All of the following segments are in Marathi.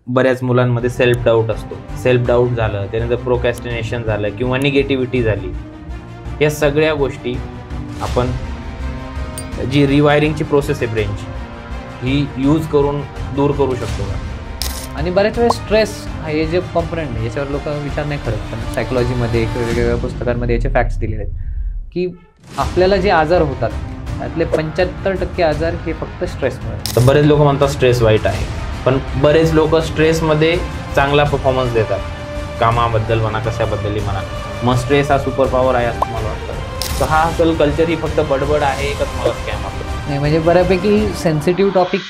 बऱ्याच मुलांमध्ये सेल्फ डाऊट असतो. सेल्फ डाऊट झालं, त्यानंतर प्रोकॅस्टिनेशन झालं किंवा निगेटिव्हिटी झाली, या सगळ्या गोष्टी आपण जी रिवायरिंगची प्रोसेस आहे ब्रेनची, ही यूज करून दूर करू शकतो. आणि बऱ्याच वेळेस स्ट्रेस हे जे कंपोनेंट आहे याच्यावर लोक विचार नाही करत, पण सायकोलॉजीमध्ये किंवा वेगवेगळ्या पुस्तकांमध्ये याचे फॅक्ट्स दिलेले आहेत की आपल्याला जे आजार होतात त्यातले 75% आजार हे फक्त स्ट्रेसमुळे. तर बरेच लोक म्हणतात स्ट्रेस वाईट आहे, पण बरेच लोक स्ट्रेसमध्ये चांगला परफॉर्मन्स देतात, कामाबद्दल म्हणा, कशाबद्दलही म्हणा. मग स्ट्रेस हा सुपर पॉवर आहे असं मला वाटतं. तर हा असल कल्चर ही फक्त बडबड आहे का तुम्हाला स्कॅम असतो? नाही, म्हणजे बऱ्यापैकी सेन्सिटिव्ह टॉपिक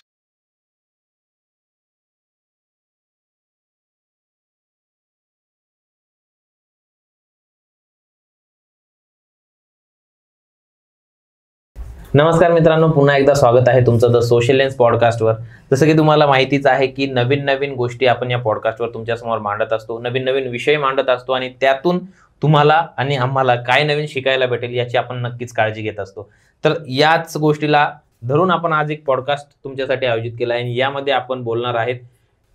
नमस्कार मित्रांनो, पुन्हा एकदा स्वागत आहे तुमचं द सोशल लेन्स पॉडकास्टवर. जसं की तुम्हाला माहितीच आहे की नवीन नवीन गोष्टी आपण या पॉडकास्टवर तुमच्यासमोर मांडत असतो, नवीन नवीन विषय मांडत असतो आणि त्यातून तुम्हाला आणि आम्हाला काय नवीन शिकायला भेटेल याची आपण नक्कीच काळजी घेत असतो. तर याच गोष्टीला धरून आपण आज एक पॉडकास्ट तुमच्यासाठी आयोजित केला आहे आणि यामध्ये आपण बोलणार आहेत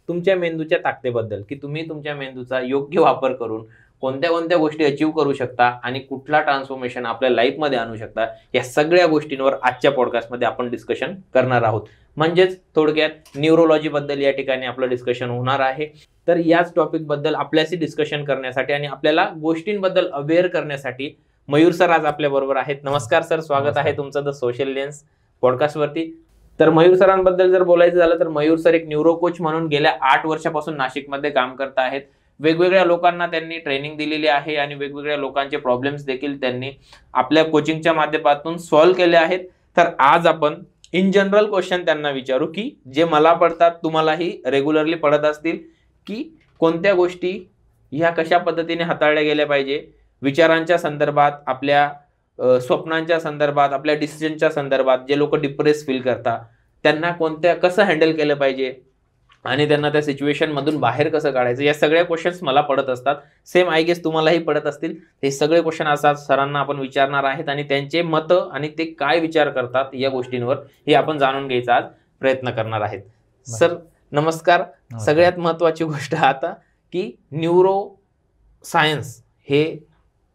तुमच्या मेंदूच्या ताकदीबद्दल, की तुम्ही तुमच्या मेंदूचा योग्य वापर करून कोणत्या कोणत्या गोष्टी अचीव्ह करू शकता आणि कुठला ट्रान्सफॉर्मेशन आपल्या लाईफमध्ये आणू शकता. या सगळ्या गोष्टींवर आजच्या पॉडकास्टमध्ये आपण डिस्कशन करणार आहोत. म्हणजेच थोडक्यात न्यूरोलॉजीबद्दल या ठिकाणी आपलं डिस्कशन होणार आहे. तर याच टॉपिकबद्दल आपल्याशी डिस्कशन करण्यासाठी आणि आपल्याला गोष्टींबद्दल अवेअर करण्यासाठी मयूर सर आज आपल्या बरोबर आहेत. नमस्कार सर, स्वागत आहे तुमचं द सोशल लेन्स पॉडकास्टवरती. तर मयूर सरांबद्दल जर बोलायचं झालं तर मयूर सर एक न्यूरो कोच म्हणून गेल्या 8 वर्षापासून नाशिकमध्ये काम करत आहेत. वेगवेगळ्या लोकांना त्यांनी ट्रेनिंग दिलेली आहे आणि वेगवेगळ्या लोकांचे प्रॉब्लेम्स देखील त्यांनी आपल्या कोचिंगच्या माध्यमातून सॉल्व्ह केले आहेत. तर आज आपण इन जनरल क्वेश्चन त्यांना विचारू की जे मला पडतात, तुम्हालाही रेग्युलरली पडत असतील, की कोणत्या गोष्टी ह्या कशा पद्धतीने हाताळल्या गेल्या पाहिजे विचारांच्या संदर्भात, आपल्या स्वप्नांच्या संदर्भात, आपल्या डिसिजनच्या संदर्भात. जे लोक डिप्रेस फील करतात त्यांना कसं हँडल केलं पाहिजे आणि त्यांना त्या सिच्युएशन मधून बाहेर कसं काढायचं, या सगळ्या क्वेश्चन्स मला पडत असतात. सेम आय गेस तुम्हालाही पडत असतील. हे सगळे क्वेश्चन आज सरांना आपण विचारणार आहेत आणि त्यांचे मतं आणि ते काय विचार करतात या गोष्टींवर हे आपण जाणून घ्यायचा आज प्रयत्न करणार आहेत. सर नमस्कार. सगळ्यात महत्वाची गोष्ट आता की न्यूरो सायन्स हे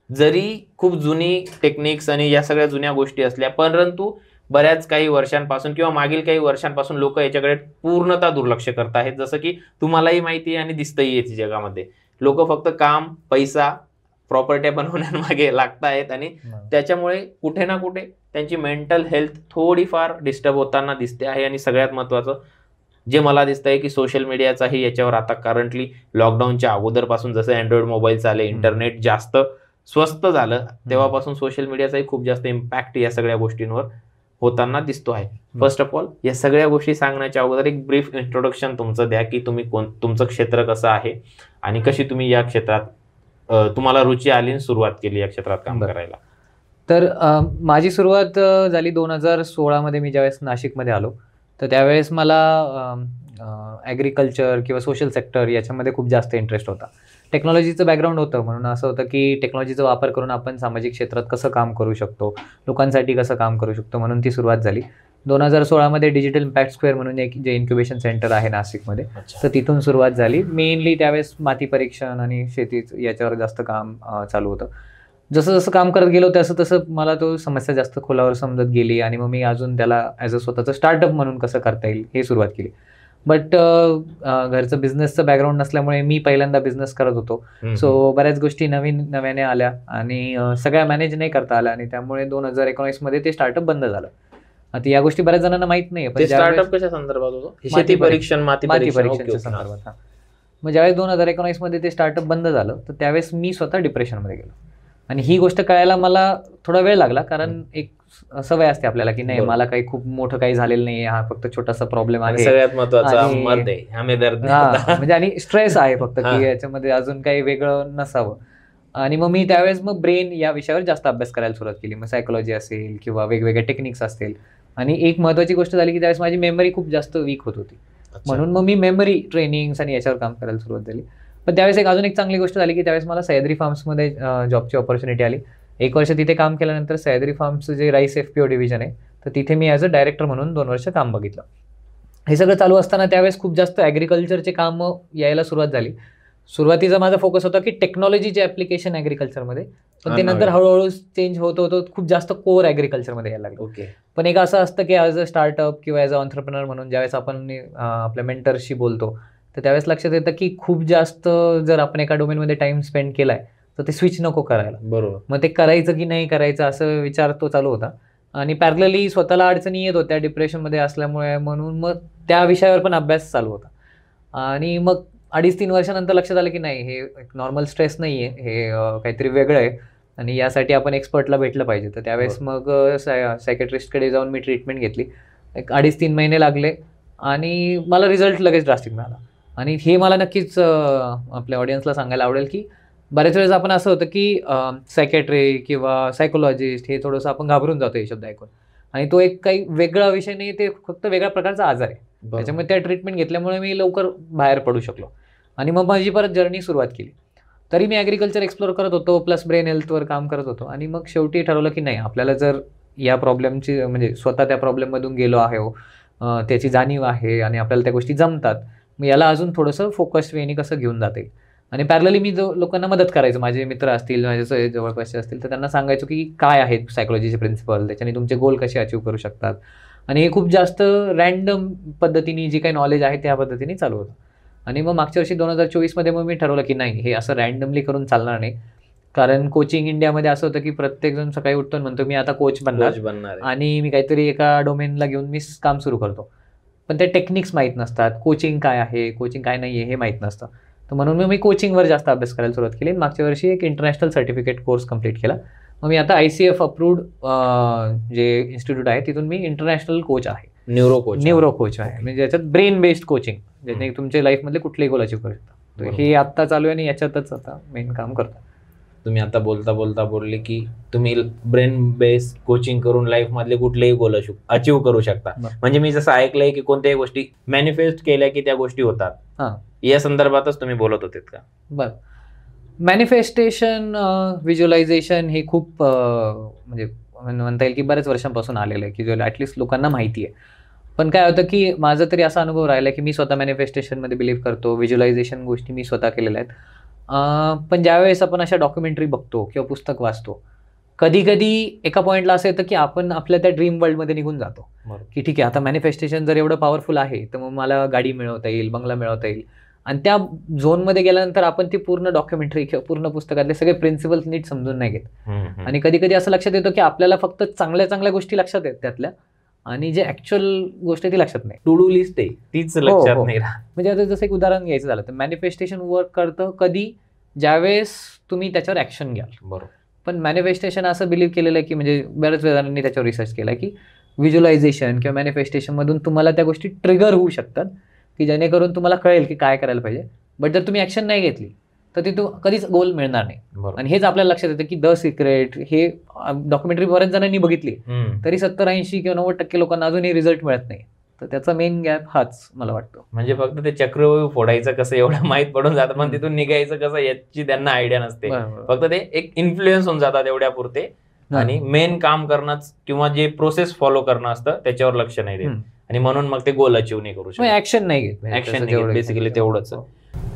जरी खूप जुनी टेक्निक्स आणि या सगळ्या जुन्या गोष्टी असल्या, परंतु बऱ्याच काही वर्षांपासून किंवा मागील काही वर्षांपासून लोक याच्याकडे पूर्णतः दुर्लक्ष करत आहेत. जसं की तुम्हालाही माहिती आहे आणि दिसतही आहे जगामध्ये, लोक फक्त काम, पैसा, प्रॉपर्टी बनवण्यामागे लागत आहेत आणि त्याच्यामुळे कुठे ना कुठे त्यांची मेंटल हेल्थ थोडीफार डिस्टर्ब होताना दिसते आहे. आणि सगळ्यात महत्त्वाचं जे मला दिसतंय की सोशल मीडियाचाही याच्यावर आता करंटली लॉकडाऊनच्या अगोदरपासून जसं अँड्रॉइड मोबाईल्स आले, इंटरनेट जास्त स्वस्त झालं, तेव्हापासून सोशल मीडियाचाही खूप जास्त इम्पॅक्ट या सगळ्या गोष्टींवर होताना दिसतो आहे. फर्स्ट ऑफ ऑल या सगळ्या गोष्टी सांगण्याच्या अगोदर एक ब्रीफ इंट्रोडक्शन तुमचं द्या की तुम्ही तुमचं क्षेत्र कसं आहे आणि कशी तुम्ही या क्षेत्रात तुम्हाला रुची आली आणि सुरुवात केली या क्षेत्रात काम करायला. तर माझी सुरुवात झाली 2016 मध्ये. मी ज्यावेळेस नाशिकमध्ये आलो तर त्यावेळेस मला ॲग्रिकल्चर किंवा सोशल सेक्टर याच्यामध्ये खूप जास्त इंटरेस्ट होता. टेक्नॉलॉजीचं बॅकग्राऊंड होतं, म्हणून असं होतं की टेक्नॉलॉजीचा वापर करून आपण सामाजिक क्षेत्रात कसं काम करू शकतो, लोकांसाठी कसं काम करू शकतो, म्हणून ती सुरुवात झाली. 2016 मध्ये डिजिटल इम्पॅक्ट स्क्वेअर म्हणून एक जे इन्क्युबेशन सेंटर आहे नाशिकमध्ये, तर तिथून सुरुवात झाली. मेनली त्यावेळेस माती परीक्षण आणि शेती याच्यावर जास्त काम चालू होतं. जसं जसं काम करत गेलो तसं तसं मला तो समस्या जास्त खोलावर समजत गेली आणि मग मी अजून त्याला ॲज अ स्वतःचं स्टार्टअप म्हणून कसं करता येईल हे सुरुवात केली. बट घरचं बिझनेसचं बॅकग्राऊंड नसल्यामुळे मी पहिल्यांदा बिझनेस करत होतो. सो बऱ्याच गोष्टी नव्याने आल्या आणि सगळ्या मॅनेज नाही करता आल्या आणि त्यामुळे 2019 मध्ये ते स्टार्टअप बंद झालं. आता या गोष्टी बऱ्याच जणांना माहित नाही. स्टार्टअप कशा संदर्भात होतो? शेती परीक्षण, माती परीक्षणाच्या संदर्भात. मग ज्यावेळेस 2019 मध्ये ते स्टार्टअप बंद झालं तर त्यावेळेस मी स्वतः डिप्रेशनमध्ये गेलो आणि ही गोष्ट कळायला मला थोडा वेळ लागला, कारण एक सवय असते आपल्याला की नाही मला काही खूप मोठं काही झालेलं नाही, हा फक्त छोटासा प्रॉब्लेम आहे, सगळ्यात महत्त्वाचा म्हणजे आणि स्ट्रेस आहे फक्त की याच्यामध्ये अजून काही वेगळं नसावं. आणि मग मी त्यावेळेस ब्रेन या विषयावर जास्त अभ्यास करायला सुरुवात केली. मग सायकोलॉजी असेल किंवा वेगवेगळे टेक्निक्स असतील. आणि एक महत्वाची गोष्ट झाली की त्यावेळेस माझी मेमरी खूप जास्त वीक होत होती, म्हणून मग मी मेमरी ट्रेनिंग्स आणि याच्यावर काम करायला सुरुवात झाली. पण त्यावेळेस अजून एक चांगली गोष्ट झाली की त्यावेळेस मला सह्याद्री फार्म्समध्ये जॉबची ऑपॉर्च्युनिटी आली. 1 वर्ष तिथे काम केल्यानंतर सह्याद्री फार्म्सचं जे राईस FPO डिव्हिजन आहे तर तिथे मी ॲज अ डायरेक्टर म्हणून 2 वर्ष काम बघितलं. हे सगळं चालू असताना त्यावेळेस खूप जास्त ॲग्रिकल्चरचे कामं यायला सुरुवात झाली. सुरुवातीचा माझा फोकस होता की टेक्नॉलॉजीचे ॲप्लिकेशन ॲग्रिकल्चरमध्ये, पण ते नंतर हळूहळू चेंज होत होतं खूप जास्त कोर ॲग्रिकल्चरमध्ये यायला लागलं. ओके. पण एक असं असतं की ॲज अ स्टार्टअप किंवा ॲज अ ऑन्टरप्रिनर म्हणून ज्यावेळेस आपण आपल्या मेंटरशी बोलतो तर त्यावेळेस लक्षात येतं की खूप जास्त जर आपण एका डोमेनमध्ये टाइम स्पेंड केलाय तर ते स्विच नको करायला. बरोबर. मग ते करायचं की नाही करायचं असं विचार तो चालू होता. आणि पॅरलली स्वतःला अडचणी येत होत्या डिप्रेशनमध्ये असल्यामुळे, म्हणून मग त्या विषयावर पण अभ्यास चालू होता. आणि मग 2.5-3 वर्षानंतर लक्षात आलं की नाही, हे एक नॉर्मल स्ट्रेस नाही आहे, हे काहीतरी वेगळं आहे आणि यासाठी आपण एक्सपर्टला भेटलं पाहिजे. तर त्यावेळेस मग सायकॅट्रिस्टकडे जाऊन मी ट्रीटमेंट घेतली. एक 2.5-3 महिने लागले आणि मला रिझल्ट लगेच ड्रास्टिक मिळाला. आणि हे मला नक्कीच आपल्या ऑडियन्सला सांगायला आवडेल की बऱ्याच वेळेस आपण असं होतं की सायकॅट्री किंवा सायकोलॉजिस्ट हे थोडंसं आपण घाबरून जातो हे शब्द ऐकून, आणि तो एक काही वेगळा विषय नाही, ते फक्त वेगळ्या प्रकारचा आजार आहे. त्याच्यामुळे त्या ट्रीटमेंट घेतल्यामुळे मी लवकर बाहेर पडू शकलो आणि मग माझी परत जर्नी सुरुवात केली. तरी मी ॲग्रिकल्चर एक्सप्लोर करत होतो, प्लस ब्रेन हेल्थवर काम करत होतो. आणि मग शेवटी ठरवलं की नाही, आपल्याला जर या प्रॉब्लेमची म्हणजे स्वतः त्या प्रॉब्लेममधून गेलो आहे, त्याची जाणीव आहे आणि आपल्याला त्या गोष्टी जमतात, मग याला अजून थोडंसं फोकस वेनी कसं घेऊन जाते. आणि पॅरलली मी जो लोकांना मदत करायचो, माझे मित्र असतील, माझे जवळपासचे असतील, तर त्यांना सांगायचो की काय आहेत सायकोलॉजीचे प्रिन्सिपल, त्याच्याने तुमचे गोल कसे अचीव करू शकतात. आणि हे खूप जास्त रँडम पद्धतीने जी काही नॉलेज आहे त्या पद्धतीने चालू होतं. आणि मग मागच्या वर्षी 2024मध्ये मग मी ठरवलं की नाही, हे असं रँडमली करून चालणार नाही. कारण कोचिंग इंडियामध्ये असं होतं की प्रत्येकजण सकाळी उठतो आणि म्हणतो मी आता कोच बनणार आणि मी काहीतरी एका डोमेनला घेऊन मी काम सुरू करतो. पण ते टेक्निक्स माहीत नसतात, कोचिंग काय आहे, कोचिंग काय नाही आहे हे माहीत नसतं. तर म्हणून मी कोचिंगवर जास्त अभ्यास करायला सुरुवात केली. मागच्या वर्षी एक इंटरनॅशनल सर्टिफिकेट कोर्स कंप्लीट केला. मग मी आता ICF अप्रूव्ड जे इन्स्टिट्यूट आहे तिथून मी इंटरनॅशनल कोच आहे, न्यूरो कोच आहे. म्हणजे ज्याच्यात ब्रेन बेस्ड कोचिंग, ज्याने तुमच्या लाईफमधले कुठलेही गोल अचीव करू शकता. तर हे आत्ता चालू आहे आणि याच्यातच आता मेन काम करतो. तुम्ही आता बोलता बोलता बोलले की तुम्ही ब्रेन बेस्ड कोचिंग करून लाईफ मधले कुठलेही गोल अचीव करू शकता. म्हणजे मी जसं ऐकलंय की कोणत्याही गोष्टी मॅनिफेस्ट केल्या की त्या गोष्टी होतात, या संदर्भातच तुम्ही बोलत होते का? बरं. मॅनिफेस्टेशन, व्हिज्युअलायझेशन हे खूप म्हणजे म्हणता येईल की बऱ्याच वर्षांपासून आलेलं आहे, की जो ॲटलिस्ट लोकांना माहिती आहे. पण काय होतं की माझा तरी असा अनुभव राहिला की मी स्वतः मॅनिफेस्टेशनमध्ये बिलीव्ह करतो, व्हिज्युअलायझेशन गोष्टी मी स्वतः केलेल्या आहेत. पण ज्यावेळेस आपण अशा डॉक्युमेंटरी बघतो किंवा पुस्तक वाचतो, कधी कधी एका पॉईंटला असं येतं की आपण आपल्या त्या ड्रीम वर्ल्डमध्ये निघून जातो की ठीक आहे, आता मॅनिफेस्टेशन जर एवढं पॉवरफुल आहे तर मग मला गाडी मिळवता येईल, बंगला मिळवता येईल. आणि त्या झोनमध्ये गेल्यानंतर आपण ती पूर्ण डॉक्युमेंटरी किंवा पूर्ण पुस्तकातले सगळे प्रिन्सिपल्स नीट समजून नाही घेत. आणि कधी कधी असं लक्षात येतं की आपल्याला फक्त चांगल्या चांगल्या गोष्टी लक्षात आहेत त्यातल्या, आणि जे ऍक्च्युअल गोष्ट आहे ती लक्षात नाही. टू डू लिस्ट आहे तीच लक्षात नाही राहत. म्हणजे आता जसं एक उदाहरण घ्यायचं झालं तर मॅनिफेस्टेशन वर्क करतं कधी, ज्यावेळेस तुम्ही त्याच्यावर ऍक्शन घ्याल. बरोबर. पण मॅनिफेस्टेशन असं बिलीव्ह केलेलं आहे की म्हणजे बऱ्याच जणांनी त्याच्यावर रिसर्च केला की व्हिज्युअलायझेशन किंवा मॅनिफेस्टेशन मधून तुम्हाला त्या गोष्टी ट्रिगर होऊ शकतात की जेणेकरून तुम्हाला कळेल की काय करायला पाहिजे. बट जर तुम्ही ऍक्शन नाही घेतली तर ते कधीच गोल मिळणार नाही. आणि हेच आपल्याला लक्षात येतं की द सिक्रेट हे डॉक्युमेंटरी बऱ्याच जणांनी बघितली, तरी 70-80 किंवा 90% लोकांना अजूनही रिझल्ट मिळत नाही. तर त्याचा मेन गॅप हाच मला वाटतो. म्हणजे फक्त ते चक्रव्यूह फोडायचं कसं एवढं माहीत पडून जातं, पण तिथून निघायचं कसं याची त्यांना आयडिया नसते. फक्त ते एक इन्फ्लुएन्स होऊन जातात एवढ्या पुरते, आणि मेन काम करणंच किंवा जे प्रोसेस फॉलो करणं असतं त्याच्यावर लक्ष नाही देत, आणि म्हणून मग ते गोल अचीव नाही करू शकत, ऍक्शन नाही घेत. ऍक्शन नाही घेत, बेसिकली तेवढंच.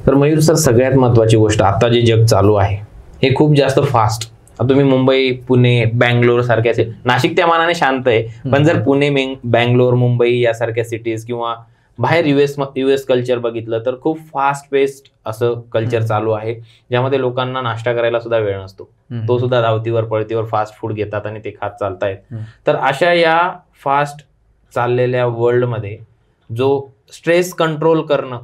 तर मयूर सर, सगळ्यात महत्वाची गोष्ट, आता जे जग चालू आहे हे खूप जास्त फास्ट. तुम्ही मुंबई, पुणे, बँगलोर सारख्या, नाशिक त्या मानाने शांत आहे, पण जर पुणे, बँगलोर, मुंबई यासारख्या सिटीज किंवा बाहेर युएस कल्चर बघितलं तर खूप फास्ट पेस्ड असं कल्चर चालू आहे, ज्यामध्ये लोकांना नाश्ता करायला सुद्धा वेळ नसतो. तो सुद्धा धावतीवर पळतीवर फास्ट फूड घेतात आणि ते खात चालतायत. तर अशा या फास्ट चाललेल्या वर्ल्डमध्ये जो स्ट्रेस कंट्रोल करणं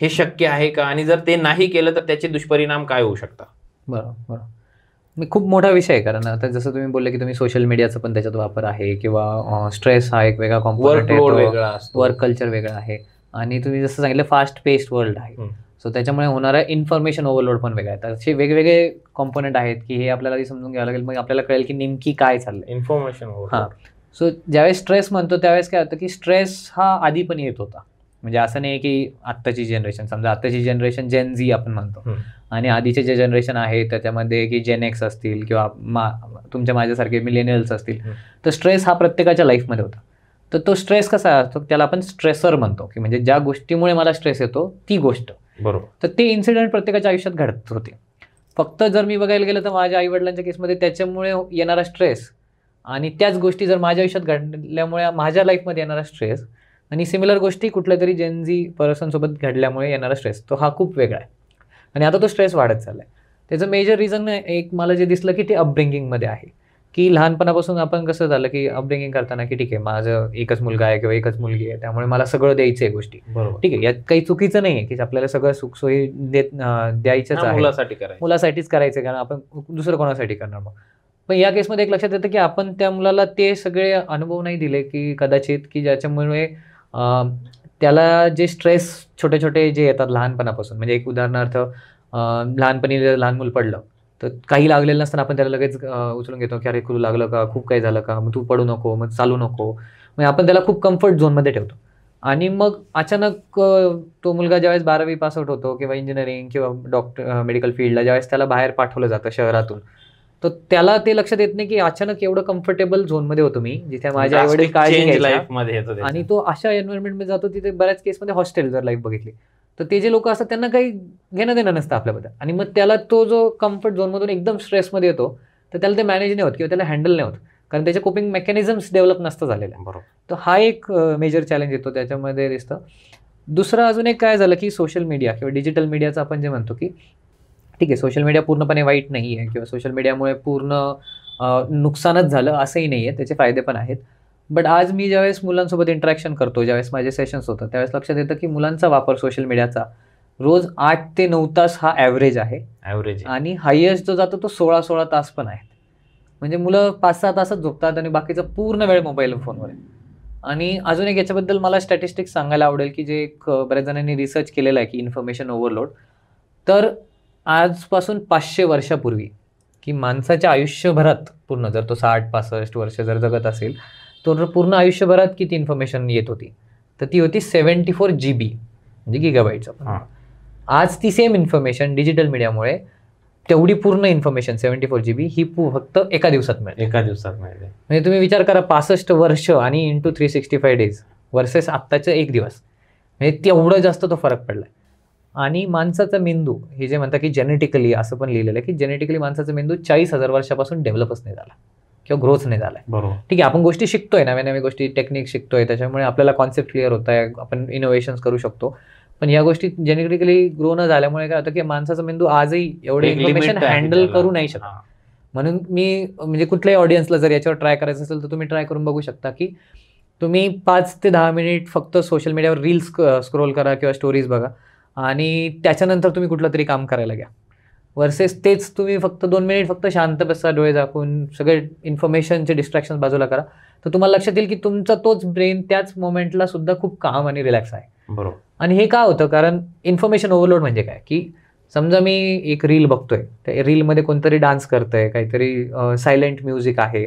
हे शक्य आहे का, आणि जर ते नाही केलं तर त्याचे दुष्परिणाम काय होऊ शकतात? बरोबर. मी खूप मोठा विषय आहे, कारण आता जसं तुम्ही बोलले की तुम्ही सोशल मीडियाचा पण त्याच्यात वापर आहे, किंवा स्ट्रेस हा एक वेगळा कॉम्पोनंट आहे, वर्क कल्चर वेगळं आहे, आणि तुम्ही जसं सांगितलं फास्ट पेस्ड वर्ल्ड आहे, सो त्याच्यामुळे होणारा इन्फॉर्मेशन ओव्हरलोड पण वेगळा आहे. तर असे वेगवेगळे कॉम्पोनंट आहेत की हे आपल्याला समजून घ्यावं लागेल, मग आपल्याला कळेल की नेमकी काय चाललंय इन्फॉर्मेशन. हां. सो ज्यावेळेस स्ट्रेस म्हणतो त्यावेळेस काय होतं की स्ट्रेस हा आधी पण येत होता. म्हणजे असं नाही की आत्ताची जनरेशन, समजा आत्ताची जनरेशन जेन झी आपण म्हणतो, आणि आधीचे जे जनरेशन आहे त्याच्यामध्ये की जेन एक्स असतील किंवा तुमच्या माझ्यासारखे मिलेनियल्स असतील, तर स्ट्रेस हा प्रत्येकाच्या लाईफमध्ये होता. तर तो स्ट्रेस कसा असतो, त्याला आपण स्ट्रेसर म्हणतो, की म्हणजे ज्या गोष्टीमुळे मला स्ट्रेस येतो ती गोष्ट. बरोबर. तर ते इन्सिडेंट प्रत्येकाच्या आयुष्यात घडत होते. फक्त जर मी बघायला गेलं तर माझ्या आईवडिलांच्या केसमध्ये त्याच्यामुळे येणारा स्ट्रेस आणि त्याच गोष्टी जर माझ्या आयुष्यात घडल्यामुळे माझ्या लाईफमध्ये येणारा स्ट्रेस आणि सिमिलर गोष्टी कुठल्या तरी जेनझी पर्सनसोबत घडल्यामुळे येणारा स्ट्रेस, तो हा खूप वेगळा आहे. आणि आता तो स्ट्रेस वाढत चालला आहे. त्याचं मेजर रिझन एक मला जे दिसलं की ते अपब्रिंगिंगमध्ये आहे, की लहानपणापासून आपण कसं झालं की अपब्रिंगिंग करताना की ठीक आहे, माझं एकच मुलगा आहे किंवा एकच मुलगी आहे, त्यामुळे मला सगळं द्यायचं आहे गोष्टी. बरोबर. ठीक आहे, यात काही चुकीचं नाही आहे की आपल्याला सगळं सुखसोयी द्यायचंच आहे, मुलासाठीच करायचं, कारण आपण दुसरं कोणासाठी करणार मग. पण या केसमध्ये एक लक्षात येतं की आपण त्या मुलाला ते सगळे अनुभव नाही दिले की कदाचित की ज्याच्यामुळे त्याला जे स्ट्रेस छोटे छोटे जे येतात लहानपणापासून, म्हणजे एक उदाहरणार्थ लहानपणी लहान मूल पडलं तर काही लागलेलं नसताना आपण त्याला लगेच उचलून घेतो की अरे तुला लागलं का, खूप काही झालं का, मग तू पडू नको, मग चालू नको, मग आपण त्याला खूप कम्फर्ट झोनमध्ये ठेवतो. आणि मग अचानक तो मुलगा ज्यावेळेस 12वी पासआउट होतो किंवा इंजिनिअरिंग किंवा मेडिकल फील्डला ज्यावेळेस त्याला बाहेर पाठवलं जातं शहरातून, तर त्याला ते लक्षात येत नाही की अचानक एवढं कम्फर्टेबल झोनमध्ये होतो मी, जिथे माझ्या आईवडील काळजी घ्यायचे, आणि तो अशा एन्व्हायरमेंटमध्ये जातो तिथे बऱ्याच केसमध्ये हॉस्टेल जर लाईफ बघितली तर ते जे लोक असतात त्यांना काही घेणं देणं नसतं आपल्याबद्दल, आणि मग त्याला तो जो कम्फर्ट झोनमधून एकदम स्ट्रेसमध्ये येतो तर त्याला ते मॅनेज नाही होत किंवा त्याला हँडल नाही होत, कारण त्याचे कोपिंग मेकॅनिझम्स डेव्हलप नसतं झालेलं. बरोबर. तर हा एक मेजर चॅलेंज येतो त्याच्यामध्ये दिसतं. दुसरं अजून एक काय झालं की सोशल मीडिया किंवा डिजिटल मीडियाचं आपण जे म्हणतो की ठीक आहे, सोशल मीडिया पूर्णपणे वाईट नाही आहे किंवा सोशल मीडियामुळे पूर्ण नुकसानच झालं असंही नाही आहे, त्याचे फायदे पण आहेत. बट आज मी ज्यावेळेस मुलांसोबत इंटरॅक्शन करतो, ज्यावेळेस माझे सेशन्स होतं, त्यावेळेस लक्षात येतं की मुलांचा वापर सोशल मीडियाचा रोज 8 ते 9 तास हा ॲव्हरेज आहे, आणि हायेस्ट जो जातो तो 16 तास पण आहे. म्हणजे मुलं 5-6 तासच झोपतात आणि बाकीचा पूर्ण वेळ मोबाईल फोनवर आहे. आणि अजून एक याच्याबद्दल मला स्टॅटिस्टिक्स सांगायला आवडेल की जे बऱ्याच जणांनी रिसर्च केलेलं आहे की इन्फॉर्मेशन ओव्हरलोड. तर आजपासून 500 वर्षापूर्वी की माणसाच्या आयुष्यभरात पूर्ण जर तो 60-65 वर्ष जर जगत असेल तर पूर्ण आयुष्यभरात किती इन्फॉर्मेशन येत होती, तर ती होती 74 GB म्हणजे गिगाबाईटचं. आज ती सेम इन्फॉर्मेशन डिजिटल मीडियामुळे तेवढी पूर्ण इन्फॉर्मेशन 74 GB ही फक्त एका दिवसात मिळते. म्हणजे तुम्ही विचार करा, 65 वर्ष आणि इंटू 365 डेज वर्सेस आत्ताचं एक दिवस, म्हणजे तेवढं जास्त तो फरक पडलाय. आणि माणसाचा मेंदू हे जे म्हणतात की जेनेटिकली, असं पण लिहिलेलं आहे की जेनेटिकली माणसाचा मेंदू 40,000 वर्षापासून डेव्हलपच नाही झाला किंवा ग्रोथ नाही झालाय. बरोबर. ठीक आहे, आपण गोष्टी शिकतोय, नव्या नव्या गोष्टी टेक्निक शिकतोय, त्याच्यामुळे आपल्याला कॉन्सेप्ट क्लिअर होत आहे, आपण इनोव्हेशन्स करू शकतो. पण या गोष्टी जेनेटिकली ग्रो न झाल्यामुळे काय होतं की माणसाचा मेंदू आजही एवढे इन्फॉर्मेशन हँडल करू नाही शकत. म्हणून मी म्हणजे कुठल्याही ऑडियन्सला जर याच्यावर ट्राय करायचं असेल तर तुम्ही ट्राय करून बघू शकता की तुम्ही 5 ते 10 मिनिट फक्त सोशल मीडियावर रील्स स्क्रोल करा किंवा स्टोरीज बघा, आणि त्याच्यानंतर तुम्ही कुठलं तरी काम करायला घ्या, वर्सेस तेच तुम्ही फक्त 2 मिनिट फक्त शांत बसा, डोळे झाकून सगळे इन्फॉर्मेशनचे डिस्ट्रॅक्शन बाजूला करा, तर तुम्हाला लक्षात येईल की तुमचा तोच ब्रेन त्याच मोमेंटला सुद्धा खूप काम आणि रिलॅक्स आहे. बरोबर. आणि हे का होतं, कारण इन्फॉर्मेशन ओव्हरलोड म्हणजे काय की समजा मी एक रील बघतोय, त्या रीलमध्ये कोणतरी डान्स करतंय, काहीतरी सायलेंट म्युझिक आहे,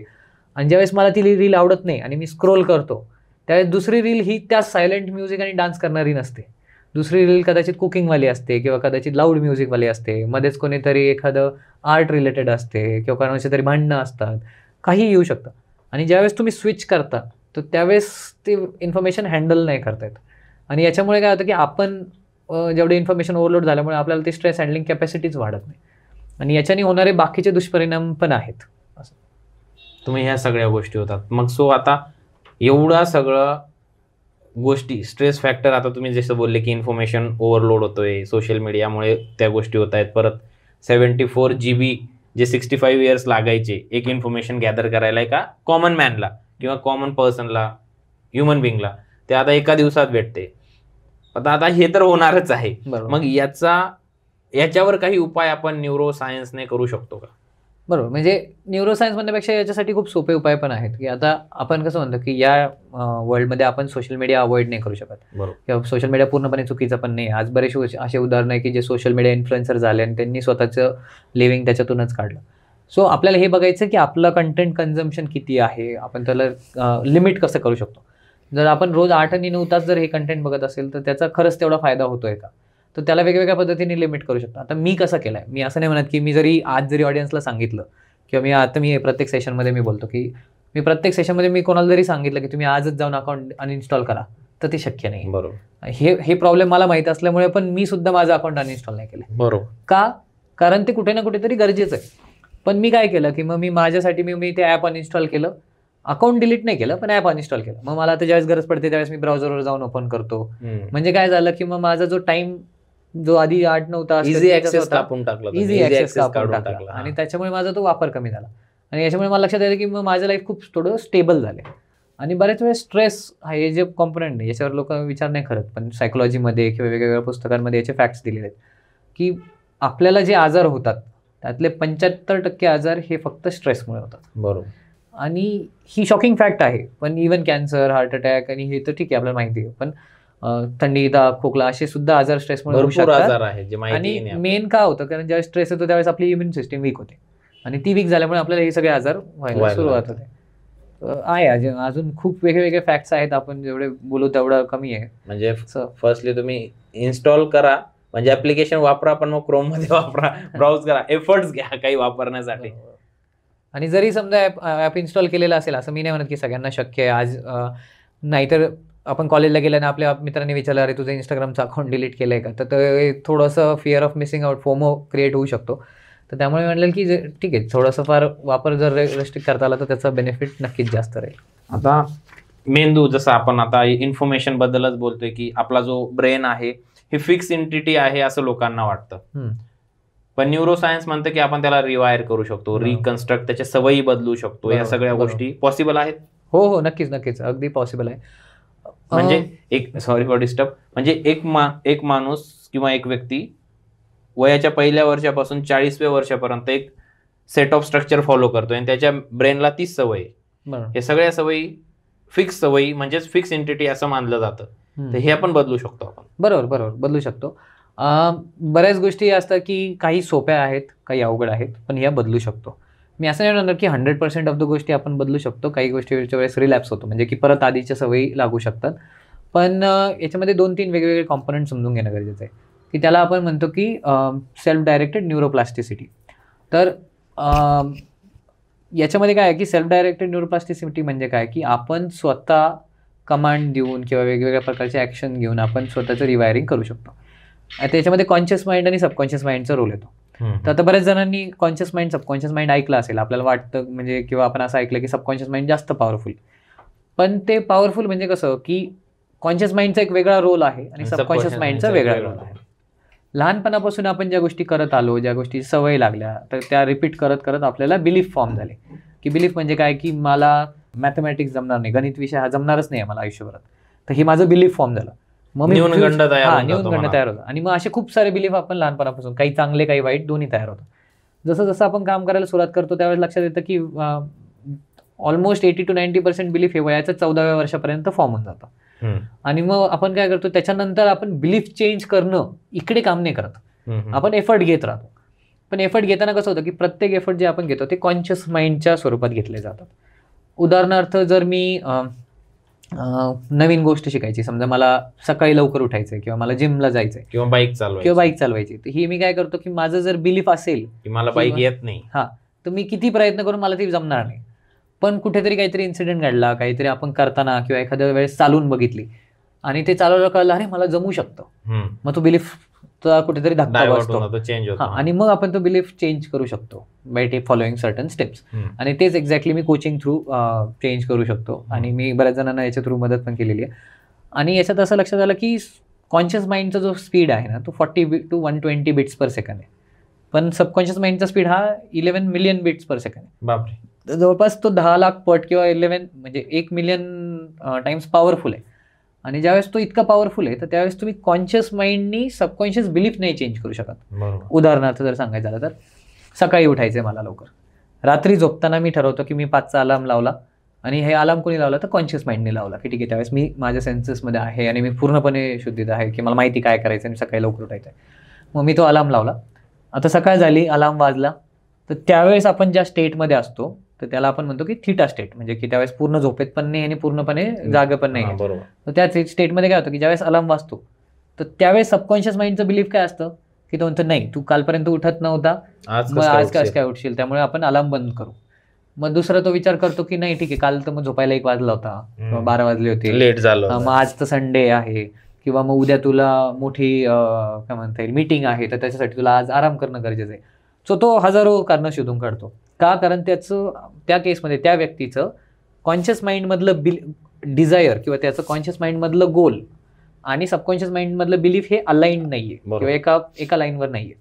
आणि ज्यावेळेस मला ती रील आवडत नाही आणि मी स्क्रोल करतो त्यावेळेस दुसरी रील ही त्या सायलेंट म्युझिक आणि डान्स करणारी नसते, दुसरी रील कदाचित कुकिंगवाली असते किंवा कदाचित लाऊड म्युझिकवाली असते, मध्येच कोणीतरी एखादं आर्ट रिलेटेड असते किंवा कोणाची तरी भांडणं असतात, काही येऊ शकतं. आणि ज्यावेळेस तुम्ही स्विच करता तर त्यावेळेस ते इन्फॉर्मेशन हँडल नाही करता येत, आणि याच्यामुळे काय होतं की आपण जेवढे इन्फॉर्मेशन ओव्हरलोड झाल्यामुळे आपल्याला ते स्ट्रेस हँडलिंग कॅपॅसिटीच वाढत नाही, आणि याच्याने होणारे बाकीचे दुष्परिणाम पण आहेत. असं तुम्ही ह्या सगळ्या गोष्टी होतात. मग सो आता एवढा सगळं गोष्टी स्ट्रेस फॅक्टर, आता तुम्ही जसं बोलले की इन्फॉर्मेशन ओव्हरलोड होतोय, सोशल मीडियामुळे त्या गोष्टी होत आहेत, परत 74 GB जे 65 इयर्स लागायचे एक इन्फॉर्मेशन गॅदर करायला एका कॉमन मॅनला किंवा कॉमन पर्सनला, ह्युमन बिंगला, ते आता एका दिवसात भेटते. आता हे तर होणारच आहे. मग याच्यावर काही उपाय आपण न्यूरो सायन्सने करू शकतो का? बरोबर, म्हणजे न्यूरोसायन्स म्हणण्यापेक्षा याच्यासाठी खूप सोपे उपाय पण आहेत, की आता आपण कसं म्हणतो की या वर्ल्डमध्ये आपण सोशल मीडिया अवॉइड नाही करू शकत, किंवा सोशल मीडिया पूर्णपणे चुकीचं पण नाही. आज बरेचसे असे उदाहरण आहे की जे सोशल मीडिया इन्फ्लुएन्सर झाले आणि त्यांनी स्वतःचं लिव्हिंग त्याच्यातूनच काढलं. सो आपल्याला हे बघायचं की आपलं कंटेंट कन्झम्पशन किती आहे, आपण त्याला लिमिट कसं करू शकतो. जर आपण रोज 8 आणि 9 तास जर हे कंटेंट बघत असेल तर त्याचा खरंच तेवढा फायदा होतोय का, तर त्याला वेगवेगळ्या पद्धतीने लिमिट करू शकतो. आता मी कसं केलं आहे, मी असं नाही म्हणत की मी आज जरी ऑडियन्सला सांगितलं किंवा मी प्रत्येक सेशनमध्ये मी बोलतो की मी प्रत्येक सेशनमध्ये मी कोणाला जरी सांगितलं की तुम्ही आजच जाऊन अकाउंट अनइन्स्टॉल करा, तर ते शक्य नाही. बरोबर. हे प्रॉब्लेम मला माहित असल्यामुळे पण मी सुद्धा माझं अकाउंट अनइन्स्टॉल नाही केलं. बरोबर. का? कारण ते कुठे ना कुठेतरी गरजेचं आहे. पण मी काय केलं की मग मी माझ्यासाठी मी ते ॲप अनइन्स्टॉल केलं, अकाउंट डिलीट नाही केलं पण ॲप अनइन्स्टॉल केलं. मग मला आता ज्यावेळेस गरज पडते त्यावेळेस मी ब्राउझरवर जाऊन ओपन करतो. म्हणजे काय झालं की मग माझा जो टाइम जो आधी 8-9 तास इझी ऍक्सेस कापून टाकला, इझी ऍक्सेस काढून टाकला आणि त्याच्यामुळे माझा तो वापर कमी झाला. आणि याच्यामुळे मला लक्षात आलं की मग माझं लाईफ खूप थोडं स्टेबल झालं. आणि बऱ्याच वेळेस स्ट्रेस हा हे जे कॉम्पोनंट आहे याच्यावर लोक विचार नाही करत, पण सायकोलॉजीमध्ये किंवा वेगवेगळ्या पुस्तकांमध्ये याचे फॅक्ट्स दिलेले आहेत की आपल्याला जे आजार होतात त्यातले 75% आजार हे फक्त स्ट्रेसमुळे होतात. बरोबर. आणि ही शॉकिंग फॅक्ट आहे. पण इव्हन कॅन्सर, हार्ट अटॅक आणि हे तर ठीक आहे आपल्याला माहिती आहे, पण थंडी, ताप, खोकला असे सुद्धा आजार स्ट्रेसमुळे होऊ शकतात. आणि मेन का होतं, कारण ज्यावेळेस स्ट्रेस येतो त्यावेळेस आपली इम्युन सिस्टीम वीक होते आणि ती वीक झाल्यामुळे आपल्याला हे सगळे आजार व्हायला सुरुवात होते. आहे अजून खूप वेगवेगळे फॅक्ट्स आहेत, आपण जेवढे बोलू तेवढं कमी आहे. म्हणजे फर्स्टली तुम्ही इन्स्टॉल करा, म्हणजे ऍप्लिकेशन वापरा, पण मग क्रोम मध्ये वापरा, ब्राउज करा, एफर्ट्स घ्या काही वापरण्यासाठी. आणि जरी समजा ॲप इन्स्टॉल केलेलं असेल, असं मी नाही म्हणत की सगळ्यांना शक्य आहे आज, नाहीतर आपण कॉलेजला गेल्याने आपल्या मित्रांनी विचारलं अरे तुझं इंस्टाग्रामचं अकाउंट डिलीट केलंय का, तर ते थोडंसं fear of missing out, FOMO create होऊ शकतो. तर त्यामुळे म्हणलं की ठीक आहे, थोडंसं फार वापर जर रेस्ट्रिक्ट करता आला तर त्याचा बेनिफिट नक्कीच जास्त राहील. आता मेंदू, जसं आपण आता इन्फॉर्मेशन बद्दलच बोलतोय की आपला जो ब्रेन आहे हे फिक्स एंटिटी आहे असं लोकांना वाटतं, पण न्यूरोसायन्स म्हणतं की आपण त्याला रिवायर करू शकतो, रिकन्स्ट्रक्ट, त्याच्या सवयी बदलू शकतो. या सगळ्या गोष्टी पॉसिबल आहेत. हो, नक्कीच अगदी पॉसिबल आहे. म्हणजे एक, सॉरी फॉर डिस्टर्ब, म्हणजे एक माणूस किंवा एक व्यक्ती वयाच्या पहिल्या वर्षापासून 40व्या वर्षापर्यंत एक सेट ऑफ स्ट्रक्चर फॉलो करतोय आणि त्याच्या ब्रेनला तीच सवय, हे सगळ्या सवयी फिक्स सवयी म्हणजेच फिक्स एंटिटी असं मानलं जातं. तर हे आपण बदलू शकतो. आपण बरोबर बदलू शकतो. बऱ्याच गोष्टी असतात की काही सोप्या आहेत, काही अवघड आहेत, पण ह्या बदलू शकतो. मी असं नाही म्हणणार की 100% ऑफ द गोष्टी आपण बदलू शकतो. काही गोष्टीच्या वेळेस रिलॅप्स होतो, म्हणजे की परत आधीच्या सवयी लागू शकतात. पण याच्यामध्ये 2-3 वेगवेगळे कॉम्पोनंट समजून घेणं गरजेचं आहे की त्याला आपण म्हणतो की सेल्फ डायरेक्टेड न्यूरोप्लास्टिसिटी. तर याच्यामध्ये काय आहे की सेल्फ डायरेक्टेड न्यूरोप्लास्टिसिटी म्हणजे काय की आपण स्वतः कमांड देऊन किंवा वेगवेगळ्या प्रकारचे ॲक्शन घेऊन आपण स्वतःचं रिवायरिंग करू शकतो. आता याच्यामध्ये कॉन्शियस माइंड आणि सबकॉन्शियस माइंडचा रोल येतो. तर आता बऱ्याच जणांनी कॉन्शियस माइंड, सबकॉन्शियस माइंड ऐकलं असेल. आपल्याला वाटतं म्हणजे किंवा आपण असं ऐकलं की सबकॉन्शियस माइंड जास्त पॉवरफुल, पण ते पॉवरफुल म्हणजे कसं की कॉन्शियस माइंडचा एक वेगळा रोल आहे आणि सबकॉन्शियस माइंडचा वेगळा रोल आहे. लहानपणापासून आपण ज्या गोष्टी करत आलो, ज्या गोष्टी सवय लागल्या, तर त्या रिपीट करत करत आपल्याला बिलीफ फॉर्म झाले. की बिलीफ म्हणजे काय की मला मॅथमॅटिक्स जमणार नाही, गणित विषय हा जमणारच नाही मला आयुष्यभरात, तर हे माझं बिलीफ फॉर्म झालं. मग मी न्यूनगंड तयार होतं. आणि मग असे खूप सारे बिलीफ आपण लहानपणापासून, काही चांगले काही वाईट दोन्ही तयार होतं. जसं जसं आपण काम करायला सुरुवात करतो त्यावेळेस लक्षात येतं की ऑलमोस्ट 80 to 90% बिलीफ हे वयाच्या 14व्या वर्षापर्यंत फॉर्म होऊन जातं. आणि मग आपण काय करतो, त्याच्यानंतर आपण बिलीफ चेंज करणं इकडे काम नाही करत, आपण एफर्ट घेत राहतो. पण एफर्ट घेताना कसं होतं की प्रत्येक एफर्ट जे आपण घेतो ते कॉन्शियस माइंडच्या स्वरूपात घेतले जातात. उदाहरणार्थ जर मी नवीन गोष्ट शिकायची, समजा मला सकाळी लवकर उठायचंय किंवा मला जिमला जायचंय किंवा बाईक चालवायची, तर ही मी काय करतो की माझं जर बिलीफ असेल की मला बाईक येत नाही, तर मी किती प्रयत्न करून मला ती जमणार नाही. पण कुठेतरी काहीतरी इन्सिडेंट घडला, काहीतरी आपण करताना किंवा एखाद्या वेळेस चालून बघितली आणि ते चालवलं कळलं अरे मला जमू शकतं, मग तो बिलीफ कुठेतरी धक्का बसतो आणि मग आपण तो बिलीफ चेंज करू शकतो बाय फॉलोइंग सर्टन स्टेप्स. आणि तेच एक्झॅक्टली मी कोचिंग थ्रू चेंज करू शकतो आणि मी बऱ्याच जणांना याच्या थ्रू मदत पण केलेली आहे. आणि याच्यात असं लक्षात आलं की कॉन्शियस माइंडचा जो स्पीड आहे ना तो 40 to 120 बिट्स पर सेकंड आहे, पण सबकॉन्शियस माइंडचा स्पीड हा 11 मिलियन बिट्स पर सेकंड आहे. बापरे. जवळपास तो 10 लाख पट किंवा 11 म्हणजे 1 मिलियन टाइम्स पॉवरफुल आहे. आणि ज्यावेळेस तो इतका पॉवरफुल आहे तर त्यावेळेस तुम्ही कॉन्शियस माइंडनी सबकॉन्शियस बिलीफ नाही चेंज करू शकत. उदाहरणार्थ जर सांगायचं झालं तर सकाळी उठायचंय मला लवकर, रात्री झोपताना मी ठरवतो की मी 5चा अलार्म लावला आणि हे अलार्म कोणी लावला तर कॉन्शियस माइंडने लावला की ठीक आहे त्यावेळेस मी माझ्या सेन्सेसमध्ये आहे आणि मी पूर्णपणे शुद्धीत आहे की मला माहिती काय करायचं आणि सकाळी लवकर उठायचं आहे. मग मी तो अलार्म लावला, आता सकाळ झाली, अलार्म वाजला, तर त्यावेळेस आपण ज्या स्टेटमध्ये असतो तर त्याला आपण म्हणतो की थीटा स्टेट, म्हणजे की त्यावेळेस पूर्ण झोपेत पण नाही आणि पूर्णपणे जागे पण नाही. तर त्याच स्टेटमध्ये काय होतं की ज्यावेळेस अलार्म वाजतो तर त्यावेळेस सबकॉन्शियस माइंडचं बिलीफ काय असतं की तो म्हणतो नाही तू कालपर्यंत उठत नव्हता, मग आज काय उठशील, त्यामुळे आपण अलार्म बंद करू. मग दुसरा तो विचार करतो की नाही ठीक आहे, काल तर मग झोपायला 1 वाजला होता किंवा 12 वाजले होते, लेट झालं मग आज तर संडे आहे, किंवा मग उद्या तुला मोठी काय म्हणता येईल मीटिंग आहे, तर त्याच्यासाठी तुला आज आराम करणं गरजेचं आहे. सो तो हजारो कारणं शोधून काढतो. का? कारण त्याचं त्या केसमध्ये त्या व्यक्तीचं कॉन्शियस माइंडमधलं डिझायर किंवा त्याचं कॉन्शियस माइंडमधलं गोल आणि सबकॉन्शियस माइंडमधलं बिलीफ हे अलाइंड नाहीये किंवा एका लाईनवर नाहीये.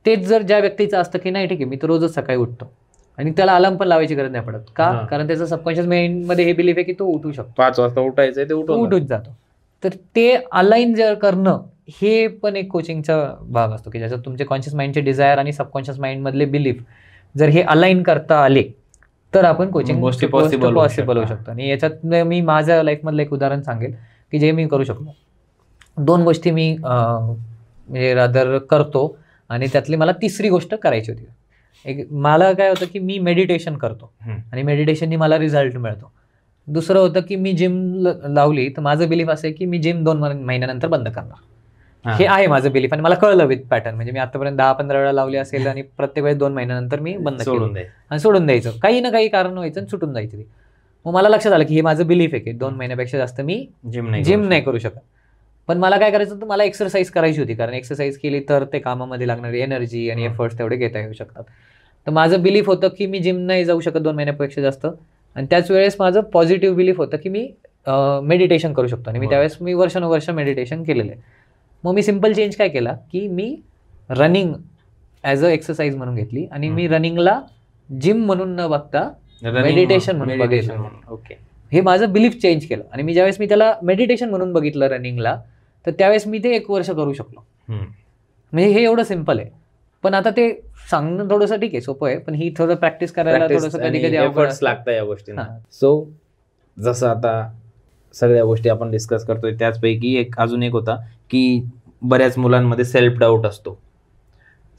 तेच जर ज्या व्यक्तीचं असतं की नाही ठीक आहे, मी तर रोजच सकाळी उठतो आणि त्याला अलार्म पण लावायची गरज नाही पडत. का? कारण त्याचं सबकॉन्शियस माइंडमध्ये हे बिलीफ आहे की तो उठू शकतो, 5 वाजता उठायचंय ते उठून जातो. तर ते अलाइन जर करणं हे पण एक कोचिंगचा भाग असतो की ज्याच्यात तुमचे कॉन्शियस माइंडचे डिझायर आणि सबकॉन्शियस माइंडमधले बिलीफ जर हे अलाइन करता आले तर आपण कोचिंग गोष्टी पॉसिबल होऊ होऊ शकतो. आणि याच्यात मी माझ्या लाईफमधलं एक उदाहरण सांगेल की जे मी करू शकतो. 2 गोष्टी मी म्हणजे रादर करतो आणि त्यातली मला 3री गोष्ट करायची होती. मला काय होतं की मी मेडिटेशन करतो आणि मेडिटेशननी मला रिझल्ट मिळतो. दुसरं होतं की मी जिम लावली तर माझं बिलीफ असं आहे की मी जिम 2 महिन्यानंतर बंद करणार. हे आहे माझं बिलीफ आणि मला कळलं विथ पॅटर्न. म्हणजे मी आतापर्यंत 10-15 वेळा लावली असेल आणि प्रत्येक वेळेस 2 महिन्यानंतर मी बंद केलं आणि सोडून द्यायचं. काही ना काही कारण व्हायचं आणि सुटून जायचं. मग मला लक्षात आलं की हे माझं बिलीफ आहे की 2 महिन्यापेक्षा जास्त मी जिम नाही करू शकत. पण मला काय करायचं होतं, मला एक्सरसाइज करायची होती. कारण एक्सरसाइज केली तर ते कामामध्ये लागणारी एनर्जी आणि एफर्ट्स तेवढे घेता येऊ शकतात. तर माझं बिलीफ होतं की मी जिम नाही जाऊ शकत 2 महिन्यापेक्षा जास्त. आणि त्याच वेळेस माझं पॉझिटिव्ह बिलीफ होतं की मी मेडिटेशन करू शकतो आणि मी त्यावेळेस वर्षानुवर्ष मेडिटेशन केलेलं आहे. मग मी सिम्पल चेंज काय केला की मी रनिंग ॲज अ एक्सरसाइज म्हणून घेतली आणि मी रनिंगला जिम म्हणून न बघता मेडिटेशन म्हणून बघितलं. ओके, हे माझं बिलीफ चेंज केलं आणि मी ज्यावेळेस मी त्याला मेडिटेशन म्हणून बघितलं रनिंगला, तर त्यावेळेस मी ते 1 वर्ष करू शकलो. म्हणजे हे एवढं सिम्पल आहे. पण आता ते सांगणं थोडंसं ठीक आहे, सोपं आहे, पण ही थोडं प्रॅक्टिस करायला थोडंसं कधी कधी एफर्ट्स लागतं या गोष्टींना. सो जसं आता सगळ्या गोष्टी आपण डिस्कस करतोय त्याचपैकी अजून एक होता की बऱ्याच मुलांमध्ये सेल्फ डाऊट असतो.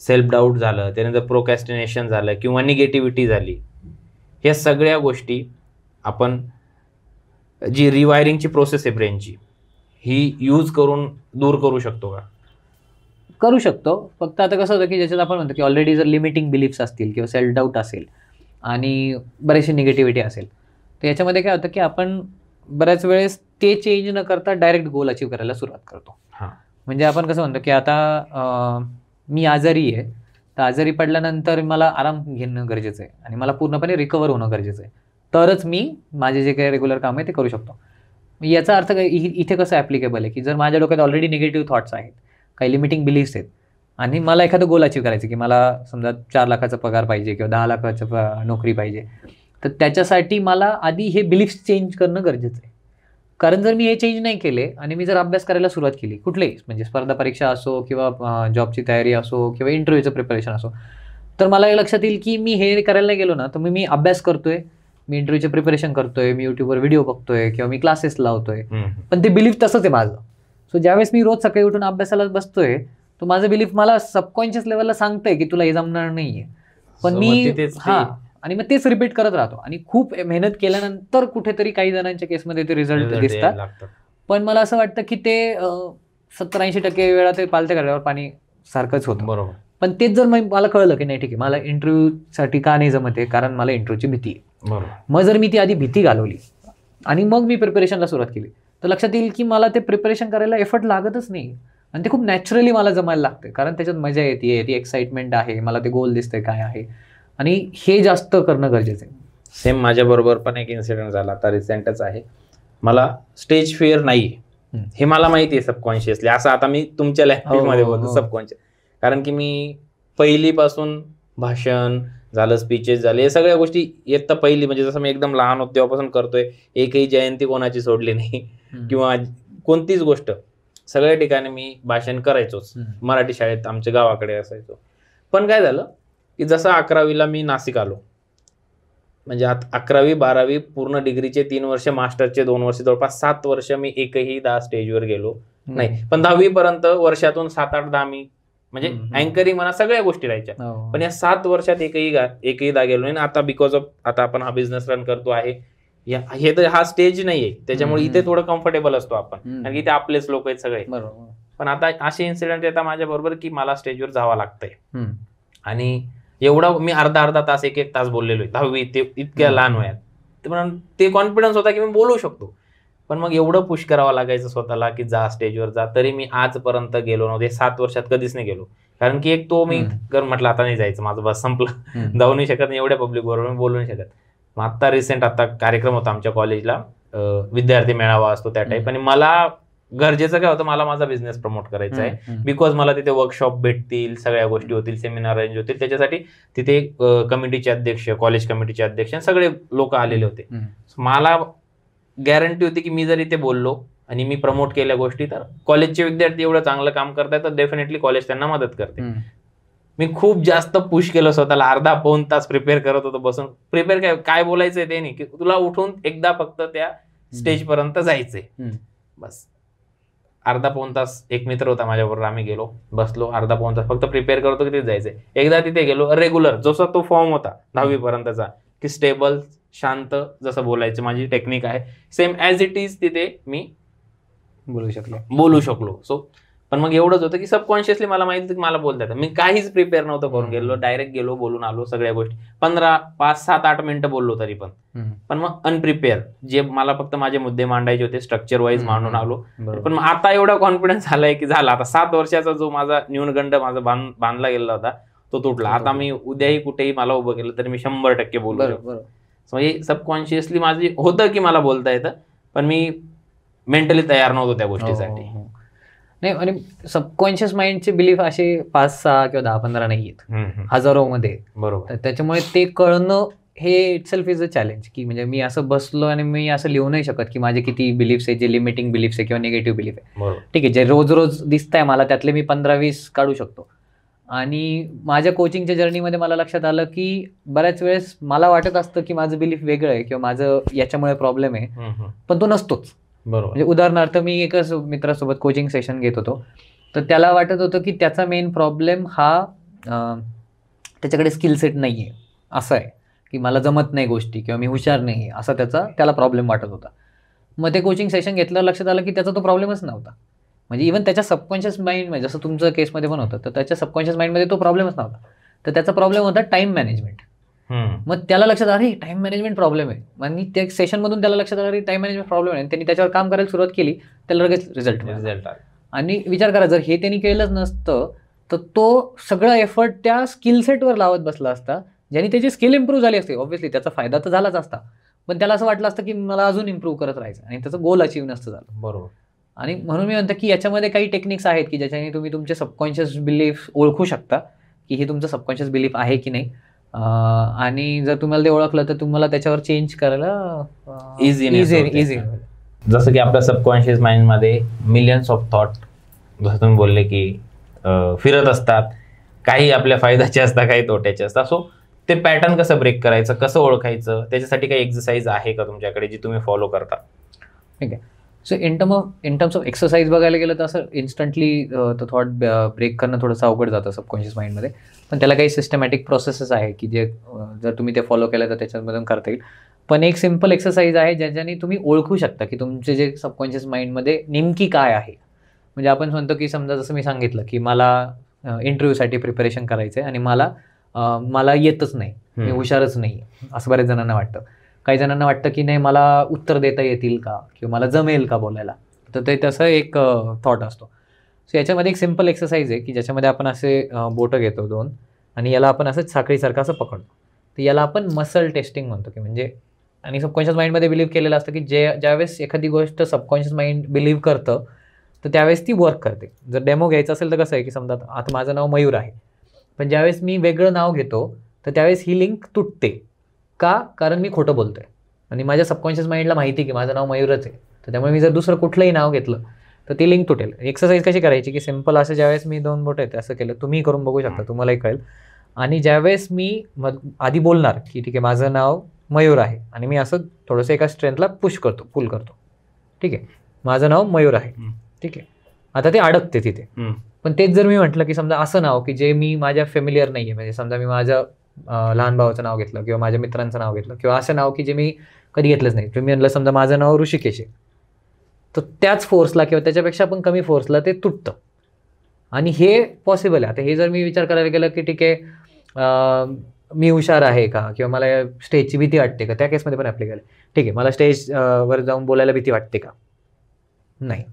सेल्फ डाऊट झालं, त्यानंतर प्रोकॅस्टिनेशन झालं किंवा निगेटिव्हिटी झाली. ह्या सगळ्या गोष्टी आपण जी रिवायरिंगची प्रोसेस आहे ब्रेनची, ही यूज करून दूर करू शकतो का? करू शकतो. फक्त आता कसं होतं की ज्याच्यात आपण म्हणतो की ऑलरेडी जर लिमिटिंग बिलीफ्स असतील किंवा सेल्फ डाऊट असेल आणि बरेचशी निगेटिव्हिटी असेल, तर याच्यामध्ये काय होतं की आपण बऱ्याच वेळेस ते चेंज न करता डायरेक्ट गोल अचीव्ह करायला सुरुवात करतो. म्हणजे आपण कसं म्हणतो की आता मी आजारी आहे, तर आजारी पडल्यानंतर मला आराम घेणं गरजेचं आहे आणि मला पूर्णपणे रिकवर होणं गरजेचं आहे, तरच मी माझे जे काही रेग्युलर काम आहे ते करू शकतो. याचा अर्थ काय इथे कसं ॲप्लिकेबल आहे की जर माझ्या डोक्यात ऑलरेडी निगेटिव्ह थॉट्स आहेत, काही लिमिटिंग बिलीफ्स आहेत आणि मला एखादं गोल अचीव्ह करायचं की मला समजा 4 लाखाचा पगार पाहिजे किंवा 10 लाखाचा नोकरी पाहिजे, तर त्याच्यासाठी मला आधी हे बिलीफ्स चेंज करणं गरजेचं आहे. कारण जर मी हे चेंज नाही केले आणि मी जर अभ्यास करायला सुरुवात केली, कुठलेही म्हणजे स्पर्धा परीक्षा असो किंवा जॉबची तयारी असो किंवा इंटरव्ह्यूचं प्रिपरेशन असो, तर मला हे लक्षात येईल की मी हे करायला नाही गेलो ना, तर मी अभ्यास करतोय, मी इंटरव्ह्यूचे प्रिपरेशन करतोय, मी युट्यूबवर व्हिडिओ बघतोय किंवा मी क्लासेस लावतोय, पण ते बिलीफ तसंच आहे माझं. सो ज्यावेळेस मी रोज सकाळी उठून अभ्यासाला बसतोय, तो माझं बिलीफ मला सबकॉन्शियस लेवलला सांगतंय की तुला हे जमणार नाहीये, पण मी आणि मग तेच रिपीट करत राहतो आणि खूप मेहनत केल्यानंतर कुठेतरी काही जणांच्या केसमध्ये ते रिझल्ट दिसतात. पण मला असं वाटतं की ते 70-80% वेळा ते पालत्या घड्यावर पाणी सारखंच होतं. बरोबर. पण तेच जर मला कळलं की नाही ठीक आहे, मला इंटरव्ह्यूसाठी का नाही जमत आहे, कारण मला इंटरव्ह्यूची भीती आहे. बरोबर. मग जर मी ती आधी भीती घालवली आणि मग मी प्रिपरेशनला सुरुवात केली, तर लक्षात येईल की मला ते प्रिपरेशन करायला एफर्ट लागतच नाही आणि ते खूप नॅचरली मला जमायला लागते. कारण त्याच्यात मजा येते, ती एक्साइटमेंट आहे, मला ते गोल दिसतंय काय आहे आणि हे जास्त करणं गरजेचं आहे. सेम माझ्याबरोबर पण एक इन्सिडेंट झाला, आता रिसेंटच आहे. मला स्टेज फिअर नाही हे मला माहिती आहे सबकॉन्शियसली. असं आता मी तुमच्या लँग्वेजमध्ये बोलतो सबकॉन्शियस, कारण की मी पहिलीपासून भाषण झालं, स्पीचेस झाले, हे सगळ्या गोष्टी इयत्ता पहिली म्हणजे जसं मी एकदम लहान होतो तेव्हापासून करतोय. एकही जयंती कोणाची सोडली नाही किंवा कोणतीच गोष्ट, सगळ्या ठिकाणी मी भाषण करायचोच. मराठी शाळेत आमच्या गावाकडे असायचो. पण काय झालं की जसं 11वीला मी नाशिक आलो, म्हणजे 11वी 12वी पूर्ण डिग्रीचे 3 वर्ष, मास्टरचे 2 वर्ष, जवळपास 7 वर्ष मी एकही स्टेजवर गेलो नाही. पण 10वी पर्यंत वर्षातून 7-8-10 मी म्हणजे अँकरिंग म्हणा सगळ्या गोष्टी राहायच्या. पण या 7 वर्षात एकहीदा गेलो नाही. आता बिकॉज ऑफ आता आपण हा बिझनेस रन करतो आहे, हे तर हा स्टेज नाहीये, त्याच्यामुळे इथे थोडं कम्फर्टेबल असतो आपण, कारण की इथे आपलेच लोक आहेत सगळे. पण आता असे इन्सिडेंट येतात माझ्या बरोबर की मला स्टेजवर जावं लागतंय आणि एवढा मी अर्धा तास 1 तास बोललेलो आहे 10वी ते इतक्या लहान वयात. ते कॉन्फिडन्स होता की मी बोलू शकतो. पण मग एवढं पुश करावं लागायचं स्वतःला की जा स्टेजवर जा. तरी मी आजपर्यंत गेलो नव्हते. 7 वर्षात कधीच नाही गेलो. कारण की एक तो मी म्हटलं आता नाही जायचं, माझं बस संपलं, जाऊ नाही शकत नाही एवढ्या पब्लिक बरोबर, मी बोलू नाही शकत. मग आता कार्यक्रम होता आमच्या कॉलेजला, विद्यार्थी मेळावा असतो त्या टाईप, आणि मला गरजेचं काय होतं, मला माझा बिझनेस प्रमोट करायचा आहे. बिकॉज मला तिथे वर्कशॉप भेटतील, सगळ्या गोष्टी होतील, सेमिनार अरेंज होतील. त्याच्यासाठी तिथे कमिटीचे अध्यक्ष, कॉलेज कमिटीचे अध्यक्ष सगळे लोक आलेले होते. मला गॅरंटी होती की मी जर इथे बोललो आणि मी प्रमोट केल्या गोष्टी, तर कॉलेजचे विद्यार्थी एवढं चांगलं काम करतायत तर डेफिनेटली कॉलेज त्यांना मदत करते. मी खूप जास्त पुश केलं स्वतःला. अर्धा-पाऊण तास प्रिपेअर करत होतो बसून. प्रिपेअर काय बोलायचंय ते नाही, की तुला उठून एकदा फक्त त्या स्टेज पर्यंत जायचंय बस. अर्धा-पाऊण तास एक मित्र होता माझ्याबरोबर, आम्ही गेलो, बसलो, अर्धा-पाऊण तास फक्त प्रिपेअर करतो की तिथे जायचंय. एकदा तिथे गेलो, रेग्युलर जसा तो फॉर्म होता 10वी पर्यंतचा, की स्टेबल, शांत, जसं बोलायचं माझी टेक्निक आहे सेम ॲज इट इज, तिथे मी बोलू शकलो. सो पण मग एवढंच होतं की सबकॉन्शियसली मला माहिती होतं की मला बोलता येतं. मी काहीच प्रिपेअर नव्हतं करून गेलो, डायरेक्ट गेलो, बोलून आलो सगळ्या गोष्टी. 5-7-8 मिनिटं बोललो तरी पण मग अनप्रिपेअर, जे मला फक्त माझे मुद्दे मांडायचे होते स्ट्रक्चर वाईज मांडून आलो. पण मग आता एवढा कॉन्फिडन्स आलाय की झाला, आता 7 वर्षाचा जो माझा न्यूनगंड माझा बांधला गेला होता तो तुटला. आता मी उद्याही कुठेही मला उभं केलं तरी मी 100% बोलू शकतो. म्हणजे सबकॉन्शियसली माझी होतं की मला बोलता येतं, पण मी मेंटली तयार नव्हतो त्या गोष्टीसाठी. नाही, आणि सबकॉन्शियस माइंडचे बिलीफ असे 5-6 किंवा 10-15 नाही आहेत, हजारो मध्ये. बरोबर. त्याच्यामुळे ते कळणं हे इटसेल्फ इज अ चॅलेंज. की म्हणजे मी असं बसलो आणि मी असं लिहू नाही शकत की माझे किती बिलीफ्स आहे, जे लिमिटिंग बिलीफ्स आहे किंवा निगेटिव्ह बिलीफ आहे. ठीक आहे, जे रोज रोज दिसतंय मला त्यातले मी 15-20 काढू शकतो. आणि माझ्या कोचिंगच्या जर्नीमध्ये मला लक्षात आलं की बऱ्याच वेळेस मला वाटत असतं की माझं बिलीफ वेगळं आहे किंवा माझं याच्यामुळे प्रॉब्लेम आहे, पण तो नसतोच. बरोबर. म्हणजे उदाहरणार्थ मी एकच मित्रासोबत कोचिंग सेशन घेत होतो, तर त्याला वाटत होतं की त्याचा मेन प्रॉब्लेम हा त्याच्याकडे स्किल सेट नाही आहे, असं आहे की मला जमत नाही गोष्टी किंवा मी हुशार नाही, असा त्याला प्रॉब्लेम वाटत होता. मग ते कोचिंग सेशन घेतल्यावर लक्षात आलं की त्याचा तो प्रॉब्लेमच नव्हता. म्हणजे इव्हन त्याच्या सबकॉन्शियस माइंडमध्ये, जसं तुमचं केसमध्ये पण होतं, तर त्याच्या सबकॉन्शियस माइंडमध्ये तो प्रॉब्लेमच नव्हता. तर त्याचा प्रॉब्लेम होता टाइम मॅनेजमेंट. मग त्याला लक्षात आलं टाइम मॅनेजमेंट प्रॉब्लेम आहे, आणि त्या सेशनमधून त्याला लक्षात आलं टाइम मॅनेजमेंट प्रॉब्लेम आहे. त्यांनी त्याच्यावर काम करायला सुरुवात केली, त्याला लगेच रिझल्ट आला. आणि विचार करा, जर हे त्यांनी केलंच नसतं तर तो सगळा एफर्ट त्या स्किल सेटवर लावत बसला असता, ज्याने त्याची स्किल इम्प्रूव्ह झाली असते. ऑब्व्हियसली त्याचा फायदा तर झालाच असता, पण त्याला असं वाटलं असतं की मला अजून इम्प्रूव्ह करत राहायचं, आणि त्याचं गोल अचीव नसतं झालं. बरोबर. आणि म्हणून मी म्हणतो की याच्यामध्ये काही टेक्निक्स आहेत की ज्याच्याने तुम्ही तुमचे सबकॉन्शियस बिलीफ ओळखू शकता की हे तुमचं सबकॉन्शियस बिलीफ आहे की नाही. आणि जर तुम्हाला ते ओळखलं तर तुम्हाला त्याच्यावर चेंज करायला इझी. जसं की आपल्या सबकॉन्शियस माइंडमध्ये मिलियन्स ऑफ थॉट, जसं तुम्ही बोलले की फिरत असतात, काही आपल्या फायद्याचे असतात, काही तोट्याचे असतात. सो ते पॅटर्न कसं ब्रेक करायचं, कसं ओळखायचं, त्याच्यासाठी काही एक्सरसाइज आहे का तुमच्याकडे जी तुम्ही फॉलो करता? ठीक आहे. So in terms of exercise बघायला गेलं तर असं इन्स्टंटली तो थॉट ब्रेक करणं थोडंसं अवघड जातं सबकॉन्शियस माइंडमध्ये, पण त्याला काही सिस्टमॅटिक प्रोसेसेस आहे की जे जर तुम्ही ते फॉलो केलं तर त्याच्यामधून करता येईल. पण एक सिम्पल एक्सरसाइज आहे ज्याच्याने तुम्ही ओळखू शकता की तुमचे जे सबकॉन्शियस माइंडमध्ये नेमकी काय आहे. म्हणजे आपण म्हणतो की समजा जसं मी सांगितलं की मला इंटरव्ह्यूसाठी प्रिपरेशन करायचं आहे आणि मला येतच नाही, मी हुशारच नाही, असं बऱ्याच जणांना वाटतं. काही जणांना वाटतं की नाही मला उत्तर देता येतील का किंवा मला जमेल का बोलायला, तर ते तसं एक थॉट असतो. सो याच्यामध्ये एक सिम्पल एक्सरसाइज आहे की ज्याच्यामध्ये आपण असे बोटं घेतो 2, आणि याला आपण असं साखळीसारखं असं पकडतो. तर याला आपण मसल टेस्टिंग म्हणतो की म्हणजे, आणि सबकॉन्शियस माइंडमध्ये बिलीव्ह केलेलं असतं की ज्यावेळेस एखादी गोष्ट सबकॉन्शियस माइंड बिलीव्ह करतं तर त्यावेळेस ती वर्क करते. जर डेमो घ्यायचं असेल तर कसं आहे की समजा आता माझं नाव मयूर आहे, पण ज्यावेळेस मी वेगळं नाव घेतो तर त्यावेळेस ही लिंक तुटते. का? कारण मी खोटं बोलतोय आणि माझ्या सबकॉन्शियस माइंडला माहिती की माझं नाव मयूरच आहे. तर त्यामुळे मी जर दुसरं कुठलंही नाव घेतलं तर ती लिंक तुटेल. एक्सरसाइज कशी करायची की सिम्पल असं ज्यावेळेस मी 2 बोटं आहेत असं केलं, तुम्ही करून बघू शकता, तुम्हालाही कळेल. आणि ज्यावेळेस मी आधी बोलणार की ठीक आहे माझं नाव मयूर आहे, आणि मी असं थोडंसं एका स्ट्रेंथला पुल करतो, ठीक आहे माझं नाव मयूर आहे, ठीक आहे. आता ते अडकते तिथे. पण तेच जर मी म्हटलं की समजा असं नाव की जे मी माझ्या फेमिलियर नाही आहे, म्हणजे समजा मी माझ्या लहान भावाचं नाव घेतलं किंवा माझ्या मित्रांचं नाव घेतलं किंवा असं नाव की जे मी कधी घेतलंच नाही, तुम्ही म्हणलं समजा माझं नाव ऋषिकेश आहे, तर त्याच फोर्सला किंवा त्याच्यापेक्षा पण कमी फोर्सला ते तुटतं. आणि हे पॉसिबल आहे. आता हे जर मी विचार करायला गेलं की ठीक आहे मी हुशार आहे का, किंवा मला स्टेजची भीती वाटते का, त्या केसमध्ये पण ॲप्लिकेबल आहे. ठीक आहे, मला स्टेज वर जाऊन बोलायला भीती वाटते का, नाही.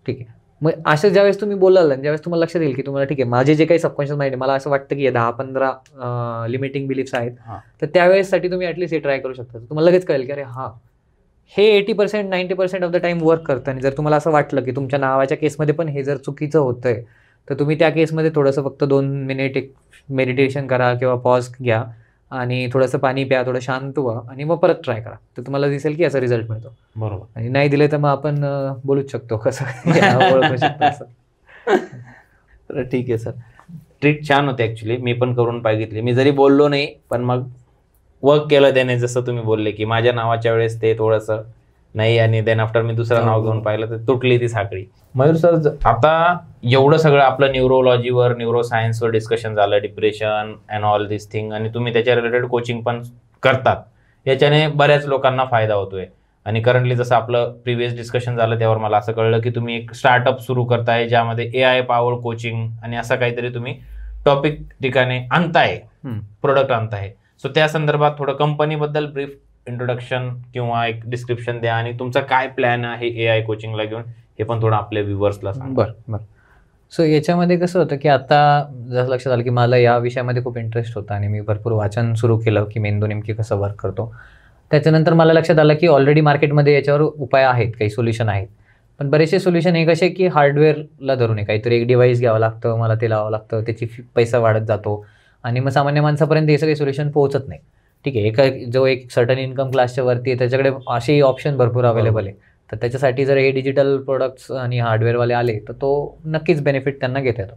ठीक आहे, मग असं ज्यावेळेस तुम्ही बोलाल आणि ज्यावेळेस तुम्हाला लक्षात येईल की तुम्हाला ठीक आहे, माझे जे काही सबकॉन्शियस माइंड आहे, मला असं वाटतं की 10-15 लिमिटिंग बिलीफ्स आहेत, तर त्यावेळेससाठी तुम्ही ॲटलीस्ट हे ट्राय करू शकता. तुम्हाला लगेच कळेल की अरे हां, हे 80% 90% ऑफ द टाइम वर्क करतं. आणि जर तुम्हाला असं वाटलं की तुमच्या नावाच्या केसमध्ये पण हे जर चुकीचं होतंय, तर तुम्ही त्या केसमध्ये थोडंसं फक्त 2 मिनिट एक मेडिटेशन करा किंवा पॉज घ्या आणि थोडंसं पाणी प्या, थोडं शांत व्हा आणि मग परत ट्राय करा. तर तुम्हाला दिसेल की याचा रिझल्ट मिळतो. बरोबर. आणि नाही दिले तर मग आपण बोलूच शकतो कसं ओळखू शकतो असं. तर ठीक आहे सर, ट्रिक छान होते ॲक्च्युली, मी पण करून बघितली. मी जरी बोललो नाही पण मग वर्क केलं त्याने, जसं तुम्ही बोलले की माझ्या नावाच्या वेळेस ते थोडंसं नाही, आणि देन आफ्टर मी दुसरं नाव घेऊन पाहिलं तर तुटली ती साखळी. मयूर सर, आता एवढं सगळं आपलं न्यूरोलॉजीवर, न्यूरोसायन्सवर डिस्कशन झालं, depression and all this thing, आणि तुम्ही त्याच्या रिलेटेड कोचिंग पण करतात, याच्याने बऱ्याच लोकांना फायदा होतोय. आणि करंटली जसं आपलं प्रिव्हियस डिस्कशन झालं त्यावर मला असं कळलं की तुम्ही एक स्टार्टअप सुरू करताय ज्यामध्ये AI पॉवर्ड कोचिंग आणि असं काहीतरी तुम्ही टॉपिक ठिकाणी आणताय, प्रोडक्ट आणताय. सो त्या संदर्भात थोडं कंपनीबद्दल ब्रीफ इंट्रोडक्शन किंवा एक डिस्क्रिप्शन द्या, आणि तुमचा काय प्लॅन आहे AI कोचिंगला घेऊन हे पण थोडं आपल्या व्ह्युअर्सला सांगा. बरं. सो याच्यामध्ये कसं होतं की आता जसं लक्षात आलं की मला या विषयामध्ये खूप इंटरेस्ट होता आणि मी भरपूर वाचन सुरू केलं की मेंदू नेमकी कसं वर्क करतो. त्याच्यानंतर मला लक्षात आलं की ऑलरेडी मार्केटमध्ये याच्यावर उपाय आहेत, काही सोल्युशन आहेत. पण बरेचसे सोल्युशन हे कसे की हार्डवेअरला धरून आहे, काहीतरी एक डिव्हाइस घ्यावं लागतं, मला ते लावावं लागतं, त्याची पैसा वाढत जातो आणि मग सामान्य माणसापर्यंत हे सगळे सोल्युशन पोहोचत नाही. ठीक आहे, जो एक सर्टन इन्कम क्लासच्या वरती आहे त्याच्याकडे असे ऑप्शन भरपूर अवेलेबल आहे. तर त्याच्यासाठी जर हे डिजिटल प्रोडक्ट्स आणि हार्डवेअरवाले आले तर तो नक्कीच बेनिफिट त्यांना घेता येतो.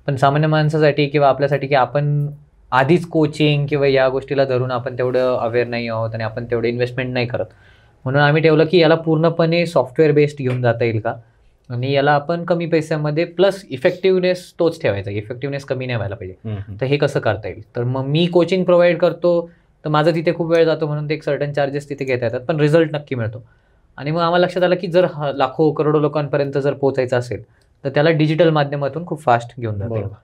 पण सामान्य माणसासाठी किंवा आपल्यासाठी की आपण आधीच कोचिंग किंवा या गोष्टीला धरून आपण तेवढं अवेअर नाही आहोत आणि आपण तेवढं इन्व्हेस्टमेंट नाही करत, म्हणून आम्ही ठेवलं की याला पूर्णपणे सॉफ्टवेअर बेस्ड घेऊन जाता येईल का, आणि याला आपण कमी पैशामध्ये प्लस इफेक्टिव्हनेस तोच ठेवायचा, इफेक्टिव्हनेस कमी नाही व्हायला पाहिजे. तर हे कसं करता येईल, तर मग मी कोचिंग प्रोव्हाइड करतो, तर माझं तिथे खूप वेळ जातो म्हणून ते एक सर्टन चार्जेस तिथे घेता येतात, पण रिझल्ट नक्की मिळतो. आणि मग आम्हाला लक्षात आलं की जर लाखो करोडो लोकांपर्यंत जर पोहोचायचं असेल तर त्याला डिजिटल माध्यमातून खूप फास्ट घेऊन जातो.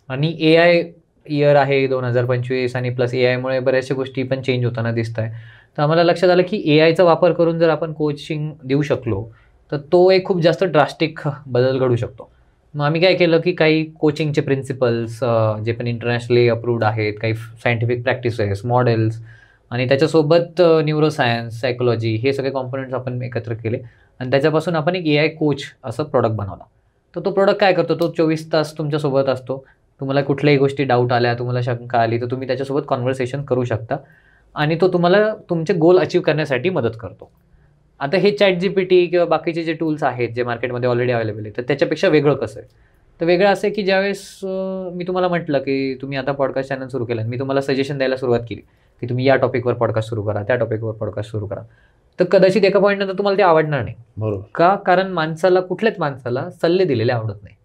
आणि AI इयर आहे 2025 आणि प्लस AIमुळे बऱ्याचशा गोष्टी पण चेंज होताना दिसत आहे. तर आम्हाला लक्षात आलं की AIचा वापर करून जर आपण कोचिंग देऊ शकलो तर तो एक खूप जास्त ड्रास्टिक बदल घडू शकतो. मग आम्ही काय केलं की काही कोचिंगचे प्रिन्सिपल्स जे पण इंटरनॅशनली अप्रूव्ड आहेत, काही सायंटिफिक प्रॅक्टिसेस, मॉडेल्स आणि त्याच्यासोबत न्यूरोसायन्स, सायकोलॉजी हे सगळे कॉम्पोनंट्स आपण एकत्र केले आणि त्याच्यापासून आपण एक AI कोच असं प्रोडक्ट बनवला. तर तो प्रोडक्ट काय करतो, तो 24 तास तुमच्यासोबत असतो. तुम्हाला कुठल्याही गोष्टी डाऊट आल्या, तुम्हाला शंका आली तर तुम्ही त्याच्यासोबत कॉन्व्हर्सेशन करू शकता आणि तो तुम्हाला तुमचे गोल अचीव्ह करण्यासाठी मदत करतो. आता हे ChatGPT किंवा बाकीचे जे टूल्स आहेत जे मार्केटमध्ये ऑलरेडी अवेलेबल आहेत तर त्याच्यापेक्षा वेगळं कसं आहे, तर वेगळं असं आहे की ज्यावेळेस मी तुम्हाला म्हटलं की तुम्ही आता पॉडकास्ट चॅनल सुरू केलं, मी तुम्हाला सजेशन द्यायला सुरुवात केली की तुम्ही या टॉपिकवर पॉडकास्ट सुरू करा, त्या टॉपिकवर पॉडकास्ट सुरू करा, तर कदाचित एका पॉईंटनंतर तुम्हाला ते आवडणार नाही. बरोबर का, कारण कुठल्याच माणसाला सल्ले दिलेले आवडत नाही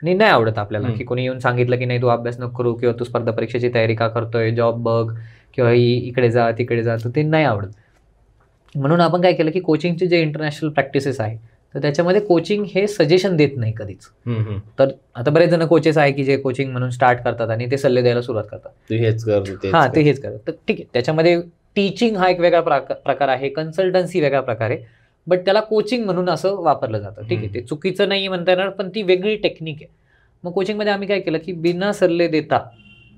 आणि नाही आवडत आपल्याला की कोणी येऊन सांगितलं की नाही तू अभ्यास नको करू किंवा तू स्पर्धा परीक्षेची तयारी का करतोय, जॉब बघ किंवा इकडे जा तिकडे जा, तर ते नाही आवडत. म्हणून आपण काय केलं की कोचिंगचे जे इंटरनॅशनल प्रॅक्टिसेस आहे तर त्याच्यामध्ये कोचिंग हे सजेशन देत नाही कधीच. तर आता बरेच जण कोचेस आहे की जे कोचिंग म्हणून स्टार्ट करतात आणि ते सल्ले द्यायला सुरुवात करतात, तू हेच कर, हां ते हेच करतात. तर ठीक आहे, त्याच्यामध्ये टीचिंग हा एक वेगळा प्रकार आहे, कन्सल्टन्सी वेगळा प्रकार आहे, बट त्याला कोचिंग म्हणून असं वापरलं जातं. ठीक आहे, ते चुकीचं नाही म्हणता येणार, पण ती वेगळी टेक्निक आहे. मग कोचिंगमध्ये आम्ही काय केलं की बिना सल्ले देता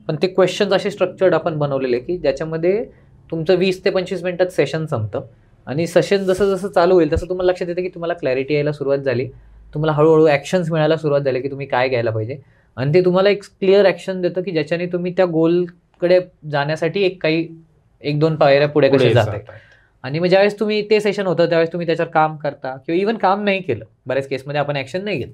पण ते क्वेश्चन्स असे स्ट्रक्चर्ड आपण बनवलेले की ज्याच्यामध्ये तुमचं 20 ते 25 मिनिटात सेशन संपतं आणि सेशन जसं जसं चालू होईल तसं तुम्हाला लक्षात येतं की तुम्हाला क्लॅरिटी यायला सुरुवात झाली, तुम्हाला हळूहळू ॲक्शन्स मिळायला सुरुवात झाली की तुम्ही काय घ्यायला पाहिजे आणि ते तुम्हाला एक क्लिअर ॲक्शन देतं की ज्याच्याने तुम्ही त्या गोलकडे जाण्यासाठी काही 1-2 पायऱ्या पुढे कसे जाते. आणि मग ज्यावेळेस तुम्ही ते सेशन होतं त्यावेळेस तुम्ही त्याच्यावर काम करता किंवा इव्हन काम नाही केलं, बऱ्याच केसमध्ये आपण ॲक्शन नाही घेत,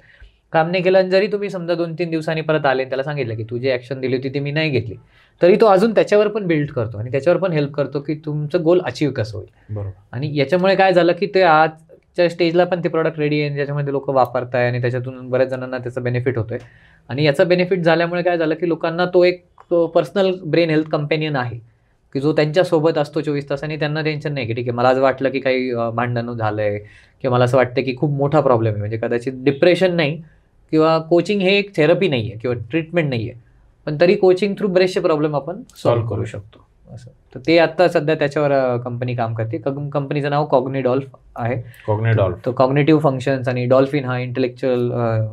काम नाही केलं आणि जरी तुम्ही समजा 2-3 दिवसांनी परत आले त्याला सांगितलं की तू जी ॲक्शन दिली होती ती मी नाही घेतली, तरी तो अजून त्याच्यावर पण बिल्ड करतो आणि त्याच्यावर पण हेल्प करतो की तुमचं गोल अचीव्ह कसं होईल. बरोबर. आणि याच्यामुळे काय झालं की ते आजच्या स्टेजला पण ते प्रोडक्ट रेडी आहे, ज्याच्यामध्ये लोक वापरताय आणि त्याच्यातून बऱ्याच जणांना त्याचा बेनिफिट होतोय. आणि याचा बेनिफिट झाल्यामुळे काय झालं की लोकांना तो एक पर्सनल ब्रेन हेल्थ कंपॅनियन आहे की जो त्यांच्यासोबत असतो 24 तास आणि त्यांना टेन्शन नाही की ठीक आहे मला आज वाटलं की काही भांडण झालंय किंवा मला असं वाटतं की खूप मोठा प्रॉब्लेम आहे, म्हणजे कदाचित डिप्रेशन नाही किंवा कोचिंग हे एक थेरपी नाही आहे किंवा ट्रीटमेंट नाही आहे, पण तरी कोचिंग थ्रू बरेचसे प्रॉब्लेम आपण सॉल्व्ह करू शकतो असं. तर ते आता सध्या त्याच्यावर कंपनी काम करते. कंपनीचं नाव कॉग्निडॉल्फ आहे. कॉग्निडॉल्फ. तो कॉग्निटिव्ह फंक्शन्स आणि डॉल्फिन हा इंटेलेक्च्युअल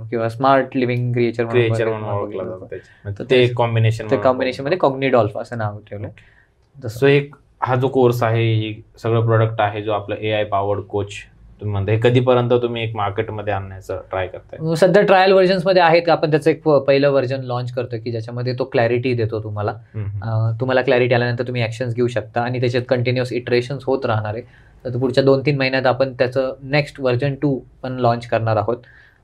किंवा स्मार्ट लिव्हिंग क्रिएचर म्हणून ओळखला जातो. ते कॉम्बिनेशन मध्ये कॉग्निडॉल्फ असं नाव ठेवलंय. सो एक हा जो कोर्स आहे, सगळं प्रोडक्ट आहे जो आपलं AI पॉवर्ड कोच तुम्ही म्हणता, हे कधीपर्यंत तुम्ही एक मार्केटमध्ये आणण्याचं ट्राय करताय? सध्या ट्रायल व्हर्जन्स मध्ये आहेत. आपण त्याचं एक पहिलं व्हर्जन लॉन्च करतोय की ज्याच्यामध्ये तो क्लॅरिटी देतो तुम्हाला. तुम्हाला क्लॅरिटी आल्यानंतर तुम्ही ऍक्शन्स घेऊ शकता आणि त्याच्यात कंटिन्युअस इटरेशन्स होत राहणार आहे. तर पुढच्या 2-3 महिन्यात आपण त्याचं नेक्स्ट व्हर्जन 2 पण लॉन्च करणार आहोत.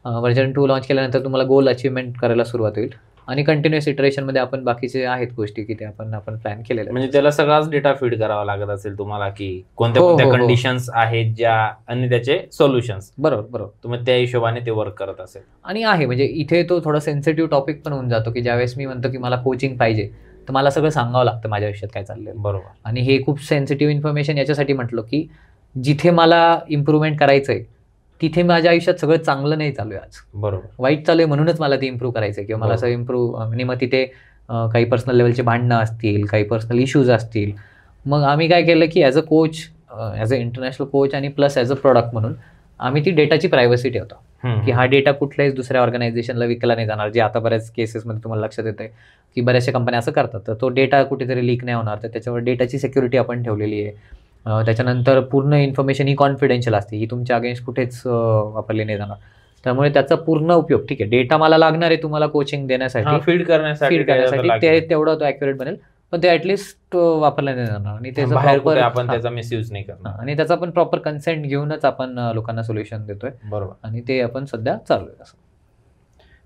व्हर्जन 2 लॉन्च केल्यानंतर तुम्हाला गोल अचीवमेंट करायला सुरुवात होईल आणि कंटिन्युअस इटरेशनमध्ये आपण बाकीचे आहेत गोष्टी की ते आपण प्लॅन केलेले. म्हणजे त्याला सगळाच डेटा फीड करावा लागत असेल तुम्हाला की कोणत्या कोणत्या कंडिशन्स आहेत ज्या आणि त्याचे सोल्युशन्स. बरोबर. तुम्ही त्या हिशोबाने ते वर्क करत असेल. आणि आहे म्हणजे इथे तो थोडा सेन्सिटिव्ह टॉपिक पण होऊन जातो की ज्यावेळेस मी म्हणतो की मला कोचिंग पाहिजे तर मला सगळं सांगावं लागतं माझ्या आयुष्यात काय चाललंय. बरोबर. आणि हे खूप सेन्सिटिव्ह इन्फॉर्मेशन याच्यासाठी म्हटलं की जिथे मला इम्प्रूव्हमेंट करायचंय तिथे माझ्या आयुष्यात सगळं चांगलं नाही चालू आहे आज. बरोबर. वाईट चालू आहे म्हणूनच मला ते इम्प्रूव्ह करायचं आहे किंवा मला असं इम्प्रूव्ह. आणि मग तिथे काही पर्सनल लेवलचे भांडणं असतील, काही पर्सनल इश्यूज असतील. मग आम्ही काय केलं की as a coach, as a international coach आणि प्लस ॲज अ प्रॉडक्ट म्हणून आम्ही ती डेटाची प्रायव्हसी ठेवतो की हा डेटा कुठल्याच दुसऱ्या ऑर्गनायझेशनला विकला नाही जाणार. जे आता बऱ्याच केसेसमध्ये तुम्हाला लक्षात येतं की बऱ्याचशा कंपन्या असं करतात. तर तो डेटा कुठेतरी लीक नाही होणार. तर त्याच्यावर डेटाची सिक्युरिटी आपण ठेवलेली आहे. त्याच्यानंतर पूर्ण इन्फॉर्मेशन ही कॉन्फिडेन्शियल असते, ही तुमच्या अगेन्स्ट कुठेच वापरली नाही जाणार. त्यामुळे त्याचा पूर्ण उपयोग, ठीक आहे डेटा मला लागणार आहे तुम्हाला कोचिंग देण्यासाठी, फीड करण्यासाठी ते तेवढं तो ॲक्युरेट बनेल, पण ते ॲटलिस्ट वापरला नाही जाणार आणि त्याचा आपण त्याचा मिसयूज नाही करणार आणि त्याचा आपण प्रॉपर कन्सेंट घेऊनच आपण लोकांना सोल्युशन देतोय. बरोबर. आणि ते आपण सध्या चालू आहे. असं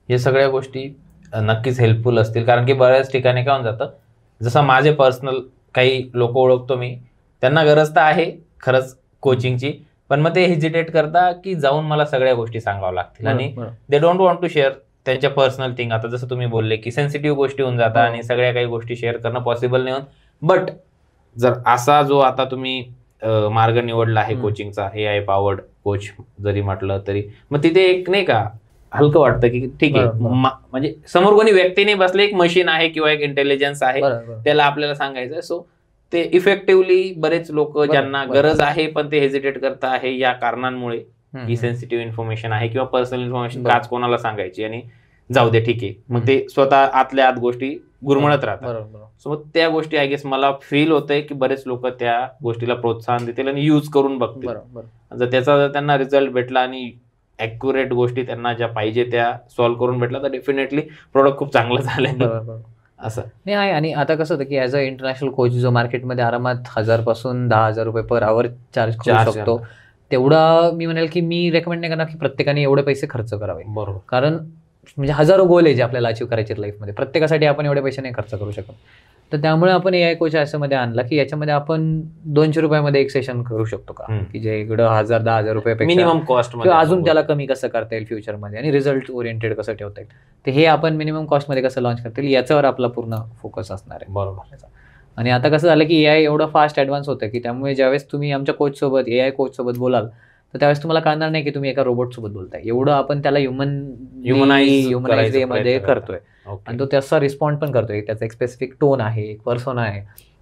हे सगळ्या गोष्टी नक्कीच हेल्पफुल असतील. कारण की बऱ्याच ठिकाणी काय होऊन जातं, जसं माझे पर्सनल काही लोक ओळखतो मी, त्यांना गरज तर आहे खरंच कोचिंगची, पण मग ते हेजिटेट करता की जाऊन मला सगळ्या गोष्टी सांगाव्या लागतील आणि they don't want to share त्यांच्या पर्सनल थिंग. आता जसं तुम्ही बोलले की सेन्सिटिव्ह गोष्टी होऊन जातात आणि सगळ्या काही गोष्टी शेअर करणं पॉसिबल नाही होत. बट जर असा जो आता तुम्ही मार्ग निवडला आहे कोचिंगचा, AI पॉवर्ड कोच जरी म्हटलं तरी, मग तिथे एक नाही का हलकं वाटतं की ठीक आहे, म्हणजे समोर कोणी व्यक्ती नाही बसले, एक मशीन आहे किंवा एक इंटेलिजन्स आहे, त्याला आपल्याला सांगायचं. सो ते इफेक्टिव्हली बरेच लोक ज्यांना गरज आहे पण ते हेजिटेट करत आहे या कारणांमुळे की सेन्सिटिव्ह इन्फॉर्मेशन आहे किंवा पर्सनल इन्फॉर्मेशन काच कोणाला सांगायची आणि जाऊ दे ठीक आहे, मग ते स्वतः आतल्या आत गोष्टी गुरमळत राहतात. सो मग त्या गोष्टी आय गेस मला फील होतंय की बरेच लोक त्या गोष्टीला प्रोत्साहन देतील आणि यूज करून बघतील. जर त्याचा जर त्यांना रिझल्ट भेटला आणि ॲक्युरेट गोष्टी त्यांना ज्या पाहिजे त्या सॉल्व्ह करून भेटला तर डेफिनेटली प्रोडक्ट खूप चांगलं झालंय असं नाही आहे. आणि आता कसं होतं की ॲज अ इंटरनॅशनल कोच जो मार्केटमध्ये आरामात 1000 पासून 10,000 रुपये पर आवर चार्ज करू शकतो, तेवढा मी म्हणेल की मी रेकमेंड नाही करणार की प्रत्येकाने एवढे पैसे खर्च करावे. बरोबर. कारण म्हणजे हजारो गोल आहे जे आपल्याला अचीव्ह करायचे लाईफमध्ये, प्रत्येकासाठी आपण एवढे पैसे नाही खर्च करू शकत. तर त्यामुळे आपण AI कोच याच्यामध्ये आणला की याच्यामध्ये आपण 200 रुपयामध्ये एक सेशन करू शकतो का, की जे इकडं 1000-10,000 रुपयापेक्षा मिनिमम कॉस्ट किंवा अजून त्याला कमी कसं करता येईल फ्युचरमध्ये आणि रिझल्ट ओरिएंटेड कसं ठेवता येईल, तर हे आपण मिनिमम कॉस्टमध्ये कसं लॉन्च करता येईल याच्यावर आपला पूर्ण फोकस असणार आहे. बरोबर. आणि आता कसं झालं की AI एवढं फास्ट ॲडव्हान्स होतं की त्यामुळे ज्यावेळेस तुम्ही आमच्या कोचसोबत AI कोचसोबत बोलाल तर त्यावेळेस तुम्हाला कळणार नाही की तुम्ही एका रोबोटसोबत बोलताय. एवढं आपण त्याला ह्युमनाइज वेमध्ये करतोय आणि तो त्याचा रिस्पॉन्ड पण करतोय. त्याचा एक स्पेसिफिक टोन आहे, एक पर्सोना आहे,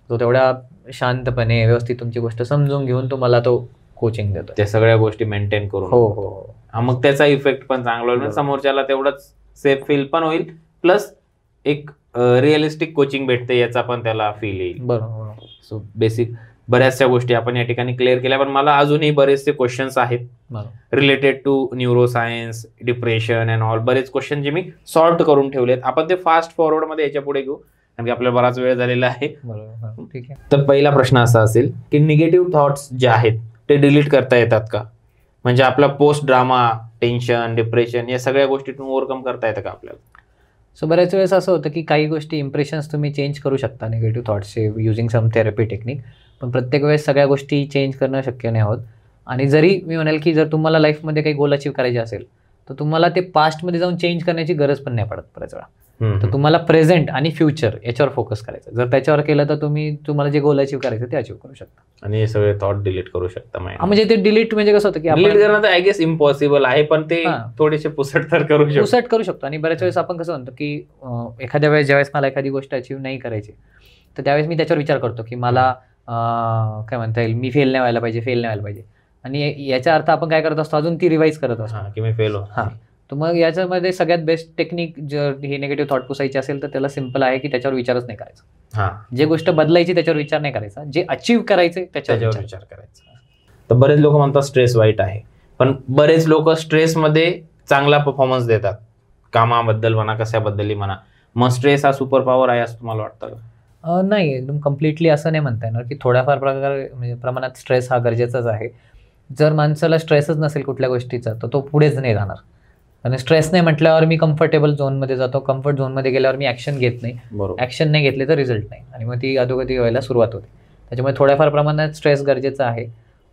जो तेवढ्या शांतपणे व्यवस्थित तुमची गोष्ट समजून घेऊन तुम्हाला तो कोचिंग देतो. त्या सगळ्या गोष्टी मेंटेन करून. हो. मग त्याचा इफेक्ट पण चांगला होईल, समोरच्याला तेवढंच सेफ फील पण होईल, प्लस एक रिअलिस्टिक कोचिंग भेटते याचा पण त्याला फील येईल. बरोबर. सो बेसिक बऱ्याचशा गोष्टी आपण या ठिकाणी क्लिअर केल्या, पण मला अजूनही बरेचसे क्वेश्चन्स आहेत related to neuroscience, depression and all. बरेच क्वेश्चन जे मी सॉर्ट करून ठेवलेत, आपण ते फास्ट फॉरवर्ड मध्ये याच्या पुढे घेऊ कारण की आपल्याला बराच वेळ झालेला आहे. ठीक आहे. तर पहिला प्रश्न असा असेल की निगेटिव्ह थॉट्स जे आहेत ते डिलीट करता येतात का? म्हणजे आपला पोस्ट ड्रामा, टेन्शन, डिप्रेशन या सगळ्या गोष्टीतून ओव्हरकम करता येतं का आपल्याला? सो बऱ्याच वेळेस असं होतं की काही गोष्टी इम्प्रेशन्स तुम्ही चेंज करू शकता निगेटिव्ह थॉट्सचे युजिंग सम थेरपी टेक्निक, पण प्रत्येक वेळेस सगळ्या गोष्टी चेंज करणं शक्य नाही होत. आणि जरी मी म्हणेल की जर तुम्हाला लाईफमध्ये काही गोल अचीव्ह करायचे असेल तर तुम्हाला ते पास्टमध्ये जाऊन चेंज करण्याची गरज पण नाही पडत बऱ्याच वेळा. हम्म. तर तुम्हाला प्रेझेंट आणि फ्युचर याच्यावर फोकस करायचं. जर त्याच्यावर केलं तर तुम्हाला जे गोल अचीव्ह करायचं ते अचीव्ह करू शकता. आणि हे सगळे थॉट डिलीट करू शकता. म्हणजे ते डिलीट म्हणजे कसं होतं की डिलीट आपण करणं तर आय गेस इम्पॉसिबल आहे, पण ते थोडेसे पुसट तर करू शकतो. पुसट करू शकतो. आणि बऱ्याच वेळेस आपण कसं म्हणतो की एखाद्या वेळेस ज्यावेळेस मला एखादी गोष्ट अचीव्ह नाही करायची, तर त्यावेळेस मी त्याच्यावर विचार करतो की मला काय म्हणता येईल, मी फेल नाही व्हायला पाहिजे. आणि याचा अर्थ आपण काय करत असतो, अजून ती रिवाईज करत असतो की मी फेल हां. तर मग याच्यामध्ये सगळ्यात बेस्ट टेक्निक जर हे निगेटिव्ह थॉट पुसायची असेल तर त्याला सिम्पल आहे की त्याच्यावर विचारच नाही करायचा. जे गोष्ट बदलायची त्याच्यावर विचार नाही करायचा, जे अचीव्ह करायचे त्याच्यावर विचार करायचा. तर बरेच लोक म्हणतात स्ट्रेस वाईट आहे, पण बरेच लोक स्ट्रेसमध्ये चांगला परफॉर्मन्स देतात, कामाबद्दल म्हणा कशाबद्दलही म्हणा. मग स्ट्रेस हा सुपर पॉवर आहे असं तुम्हाला वाटतं का? नाही, एकदम कम्प्लिटली असं नाही म्हणता येणार की थोड्याफार म्हणजे प्रमाणात स्ट्रेस हा गरजेचाच आहे. जर माणसाला स्ट्रेसच नसेल कुठल्या गोष्टीचा तर तो पुढेच नाही जाणार. आणि स्ट्रेस नाही म्हटल्यावर मी कम्फर्टेबल झोनमध्ये जातो. कम्फर्ट झोनमध्ये गेल्यावर मी ॲक्शन घेत नाही. ॲक्शन नाही घेतले तर रिझल्ट नाही, आणि मग ती अधोगती व्हायला सुरुवात होते. त्याच्यामुळे थोड्याफार प्रमाणात स्ट्रेस गरजेचा आहे,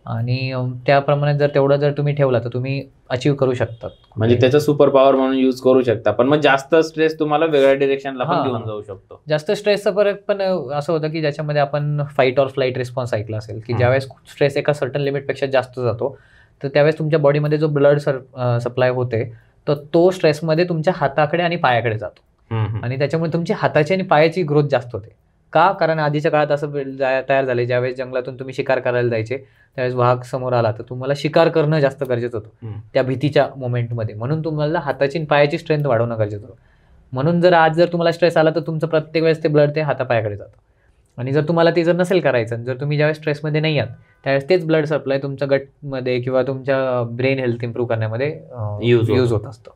आणि त्या प्रमाणात जर तुम्ही ठेवला तर तुम्ही अचीव्ह करू शकता. म्हणजे त्याचा सुपर पॉवर म्हणून यूज करू शकता. पण मग जास्त स्ट्रेस तुम्हाला वेगळ्या डिरेक्शनला पण घेऊन जाऊ शकतो. जास्त स्ट्रेसचा फरक पण असं होतं की ज्याच्यामध्ये आपण फाईट ऑर फ्लाईट रिस्पॉन्स ऐकला असेल की ज्यावेळेस स्ट्रेस एका सर्टन लिमिटपेक्षा जास्त जातो तर त्यावेळेस तुमच्या बॉडीमध्ये जो ब्लड सप्लाय होते तर तो स्ट्रेसमध्ये तुमच्या हाताकडे आणि पायाकडे जातो, आणि त्याच्यामुळे तुमची हाताची आणि पायाची ग्रोथ जास्त होते. का? कारण आधीच्या काळात असं तयार झाले, ज्यावेळेस जंगलातून तुम्ही शिकार करायला जायचे त्यावेळेस वाघ समोर आला तर तुम्हाला शिकार करणं जास्त गरजेचं होतं त्या भीतीच्या मोमेंटमध्ये. म्हणून तुम्हाला हाताची आणि पायाची स्ट्रेंथ वाढवणं गरजेचं होतं. म्हणून जर तुम्हाला स्ट्रेस आला तर तुमचं प्रत्येक वेळेस ते ब्लड ते हातापायाकडे जातं. आणि जर तुम्हाला ते जर नसेल करायचं, जर तुम्ही ज्यावेळेस स्ट्रेसमध्ये नाही आहात त्यावेळेस तेच ब्लड सप्लाय तुमच्या गटमध्ये किंवा तुमच्या ब्रेन हेल्थ इम्प्रूव्ह करण्यामध्ये यूज होत असतं.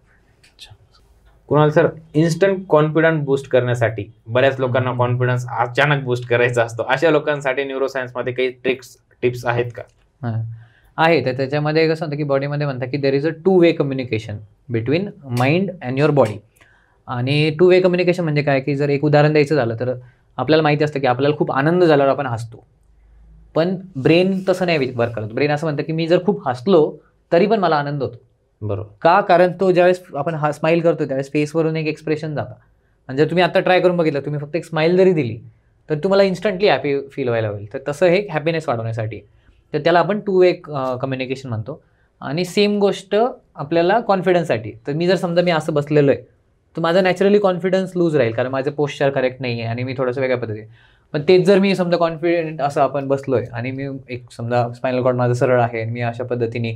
Kunal sir, instant confidence boost करण्यासाठी बऱ्याच लोकांना कॉन्फिडन्स अचानक बूस्ट करायचा असतो, अशा लोकांसाठी न्यूरोसायन्समध्ये काही टिप्स आहेत का? आहे. तर त्याच्यामध्ये कसं होतं की बॉडीमध्ये म्हणतात की there is a 2 way communication between mind and your body. आणि 2 वे कम्युनिकेशन म्हणजे काय, की जर एक उदाहरण द्यायचं झालं तर आपल्याला माहिती असतं की आपल्याला खूप आनंद झाल्यावर आपण हसतो, पण ब्रेन तसं नाही वर्क करत. ब्रेन असं म्हणतं की मी जर खूप हसलो तरी पण मला आनंद होतो. बरोबर. का? कारण तो ज्यावेळेस आपण स्माईल करतो त्यावेळेस फेसवरून एक एक्सप्रेशन जातं. आणि जर तुम्ही आता ट्राय करून बघितलं, तुम्ही फक्त एक स्माईल जरी दिली तर तुम्हाला इन्स्टंटली हॅपी फील व्हायला होईल. तर तसं हे हॅपीनेस वाढवण्यासाठी, तर त्याला आपण 2 वे कम्युनिकेशन म्हणतो. आणि सेम गोष्ट आपल्याला कॉन्फिडन्ससाठी. तर मी असं बसलेलो आहे तर माझा नॅचरली कॉन्फिडन्स लूज राहील, कारण माझं पोस्चर करेक्ट नाही आहे आणि मी थोडंसं वेगळ्या पद्धतीने. पण तेच जर मी कॉन्फिडेंट असं आपण बसलोय आणि मी एक स्पायनल कॉर्ड माझं सरळ आहे आणि मी अशा पद्धतीने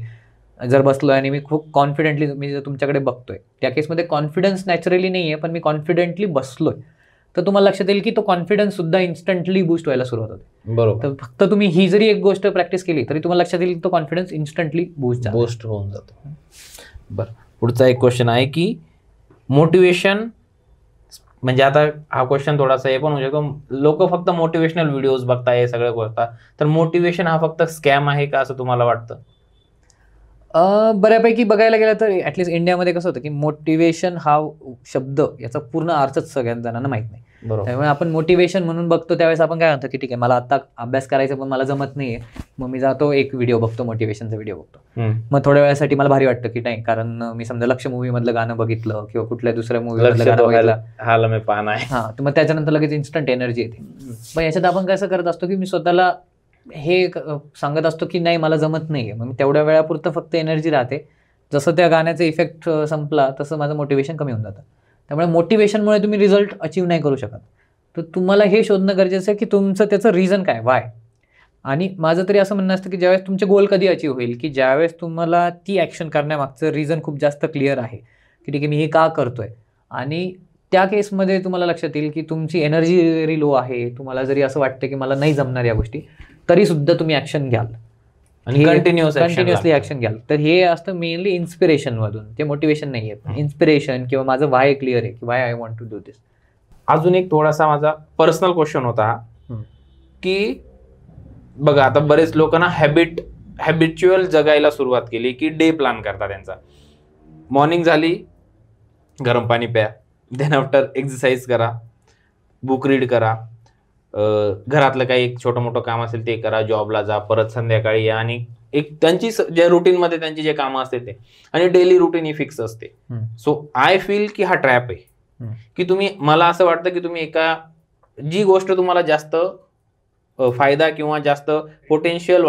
जर बसलोय आणि मी खूप कॉन्फिडेंटली मी जर तुमच्याकडे बघतोय, त्या केसमध्ये कॉन्फिडन्स नॅचरली नाही आहे पण मी कॉन्फिडेंटली बसलोय, तर तुम्हाला लक्षात येईल की तो कॉन्फिडन्स सुद्धा इन्स्टंटली बूस्ट व्हायला सुरुवात होते. बरोबर. तर फक्त तुम्ही ही जरी एक गोष्ट प्रॅक्टिस केली तरी तुम्हाला लक्षात येईल की तो कॉन्फिडन्स इन्स्टंटली बूस्ट होऊन जातो. बरं, पुढचा एक क्वेश्चन आहे की मोटिवेशन, म्हणजे आता हा क्वेश्चन थोडासा हे पण होऊ शकतो, लोक फक्त मोटिवेशनल व्हिडिओज बघताय, हे सगळं करतात, तर मोटिवेशन हा फक्त स्कॅम आहे का असं तुम्हाला वाटतं? बऱ्यापैकी बघायला गेलं तर ॲटलिस्ट इंडियामध्ये कसं होतं की मोटिवेशन हा शब्द याचा पूर्ण अर्थच सगळ्याच जणांना माहीत नाही. त्यामुळे आपण मोटिवेशन म्हणून बघतो त्यावेळेस आपण काय म्हणतो की ठीक आहे, मला आता अभ्यास करायचा पण मला जमत नाहीये, मग मी जातो एक व्हिडिओ बघतो, मोटिवेशनचा व्हिडिओ बघतो. मग थोड्या वेळासाठी मला भारी वाटतं की नाही, कारण मी समजा लक्ष मूव्ही मधलं गाणं बघितलं किंवा कुठल्या दुसऱ्या मूव्ही मधलं गाणं बघितलं, हां, तर मग त्याच्यानंतर लगेच इन्स्टंट एनर्जी येते. पण याच्यात आपण कसं करत असतो की मी स्वतःला हे सांगत असतो की नाही मला जमत नाहीये, मग मी तेवढ्या वेळापुरतं फक्त एनर्जी राहते. जसं त्या गाण्याचा इफेक्ट संपला तसं माझं मोटिवेशन कमी होऊन जातं. त्यामुळे मोटिवेशनमुळे तुम्ही रिझल्ट अचीव्ह नाही करू शकत. तर तुम्हाला हे शोधणं गरजेचं आहे की तुमचं त्याचं रिझन काय, वाय. आणि माझं तरी असं म्हणणं असतं की ज्यावेळेस तुमचे गोल कधी अचीव्ह होईल की ज्यावेळेस तुम्हाला ती ॲक्शन करण्यामागचं रिझन खूप जास्त क्लिअर आहे की ठीक आहे मी हे का करतोय. आणि त्या केसमध्ये तुम्हाला लक्षात येईल की तुमची एनर्जी जरी लो आहे, तुम्हाला जरी असं वाटतं की मला नाही जमणार या गोष्टी, तरी सुद्धा तुम्ही ॲक्शन घ्याल आणि कंटिन्युअसली ॲक्शन घ्याल. तर हे असतं मेनली इन्स्पिरेशनमधून, ते मोटिवेशन नाही आहे. इन्स्पिरेशन किंवा माझं वाय क्लिअर आहे की why I want to do this. अजून एक थोडासा माझा पर्सनल क्वेश्चन होता की बघा आता बरेच लोक ना हॅबिच्युअल जगायला सुरुवात केली की डे प्लॅन करतात त्यांचा. मॉर्निंग झाली, गरम पाणी प्या, देन आफ्टर एक्सरसाइज करा, बुक रीड करा, घरातलं काही एक छोटं मोठं काम असेल ते करा, जॉबला जा, परत संध्याकाळी या आणि एक त्यांची ज्या रुटीनमध्ये त्यांची जे कामं असते ते, आणि डेली रुटीन ही फिक्स असते. सो आय फील की हा ट्रॅप आहे, की तुम्ही, मला असं वाटतं की तुम्ही जी गोष्ट तुम्हाला जास्त फायदा किंवा जास्त पोटेन्शियल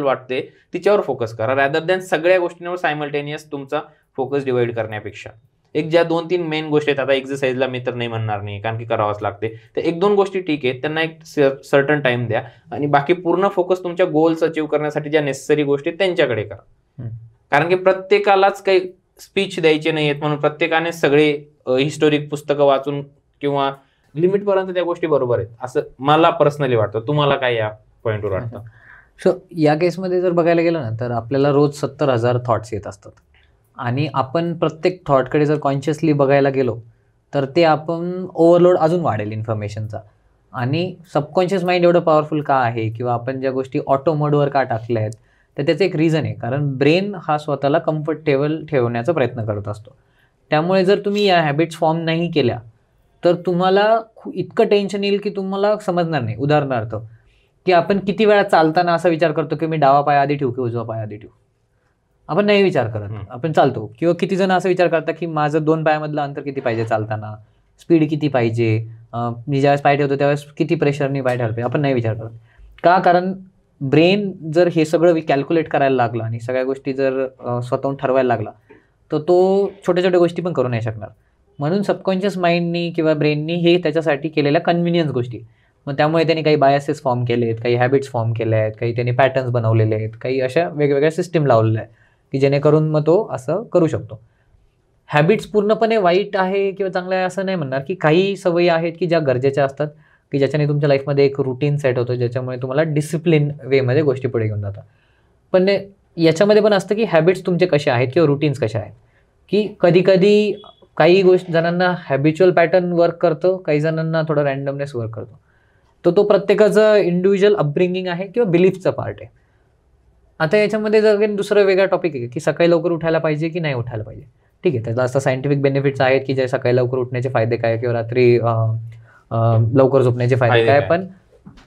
वाटते तिच्यावर फोकस करा, रॅदर दॅन सगळ्या गोष्टींवर सायमल्टेनियस तुमचा फोकस डिवाइड करण्यापेक्षा. एक ज्या 2-3 मेन गोष्टी आहेत, आता एक्सरसाइजला मी तर नाही म्हणणार नाही कारण की करावंच लागते, तर 1-2 गोष्टी ठीक आहेत, त्यांना एक सर्टन टाइम द्या, आणि बाकी पूर्ण फोकस तुमच्या गोल्स अचीव्ह करण्यासाठी ज्या नेसेसरी गोष्टी त्यांच्याकडे करा. कारण की प्रत्येकालाच काही स्पीच द्यायचे नाही आहेत म्हणून प्रत्येकाने सगळे हिस्टोरिक पुस्तकं वाचून किंवा लिमिट पर्यंत त्या गोष्टी बरोबर आहेत असं मला पर्सनली वाटतं. तुम्हाला काय या पॉईंटवर वाटतं? सो या केसमध्ये जर बघायला गेलं ना, तर आपल्याला रोज 70,000 थॉट्स येत असतात, आणि आपण प्रत्येक थॉटकडे जर कॉन्शियसली बघायला गेलो तर ते आपण ओव्हरलोड अजून वाढेल इन्फॉर्मेशनचा. आणि सबकॉन्शियस माइंड एवढं पॉवरफुल का आहे, किंवा आपण ज्या गोष्टी ऑटो मोडवर का टाकल्या आहेत, तर त्याचं एक रिझन आहे, कारण ब्रेन हा स्वतःला कम्फर्टेबल ठेवण्याचा प्रयत्न करत असतो. त्यामुळे जर तुम्ही या हॅबिट्स फॉर्म नाही केल्या तर तुम्हाला इतकं टेन्शन येईल की तुम्हाला समजणार नाही. उदाहरणार्थ, की आपण किती वेळा चालताना असा विचार करतो की मी डावा पाय आधी ठेवू की उजवा पाय आधी ठेवू. आपण नाही विचार करत, आपण चालतो. किंवा किती जण असा विचार करतात की माझं 2 पायामधलं अंतर किती पाहिजे चालताना, स्पीड किती पाहिजे, मी ज्यावेळेस पाय ठेवतो त्यावेळेस किती प्रेशरनी पाय ठेवतो, आपण नाही विचार करत. का? कारण ब्रेन जर हे सगळं कॅल्क्युलेट करायला लागला आणि सगळ्या गोष्टी जर स्वतःहून ठरवायला लागला तर तो छोट्या छोट्या गोष्टी पण करू नाही शकणार. म्हणून सबकॉन्शियस माइंडनी किंवा ब्रेननी हे त्याच्यासाठी केलेल्या कन्व्हिनियन्स गोष्टी, मग त्यामुळे त्यांनी काही बायसेस फॉर्म केले आहेत, काही हॅबिट्स फॉर्म केले आहेत, काही त्यांनी पॅटर्न्स बनवलेले आहेत, काही अशा वेगवेगळ्या सिस्टीम लावलेल्या आहेत की जेणेकरून मग तो असं करू शकतो. हॅबिट्स पूर्णपणे वाईट आहे किंवा चांगलं आहे असं नाही म्हणणार, की काही सवयी आहेत की ज्या गरजेच्या असतात, की ज्याच्याने तुमच्या लाईफमध्ये एक रुटीन सेट होतं, ज्याच्यामुळे तुम्हाला डिसिप्लिन वेमध्ये गोष्टी पुढे घेऊन जातात. पण याच्यामध्ये पण असतं की हॅबिट्स तुमचे कसे आहेत किंवा रुटीन्स कसे आहेत, की कधी काही जणांना हॅबिच्युअल पॅटर्न वर्क करतं, काही जणांना थोडं रॅन्डमनेस वर्क करतो. तो प्रत्येकाचं इंडिव्हिज्युअल अपब्रिंगिंग आहे किंवा बिलीफचा पार्ट आहे. आता याच्यामध्ये जर दुसरं वेगळा टॉपिक आहे की सकाळी लवकर उठायला पाहिजे की नाही उठायला पाहिजे. ठीक आहे, त्याचा असं सायंटिफिक बेनिफिट्स आहेत की जे सकाळी लवकर उठण्याचे फायदे काय किंवा रात्री लवकर झोपण्याचे फायदे काय. पण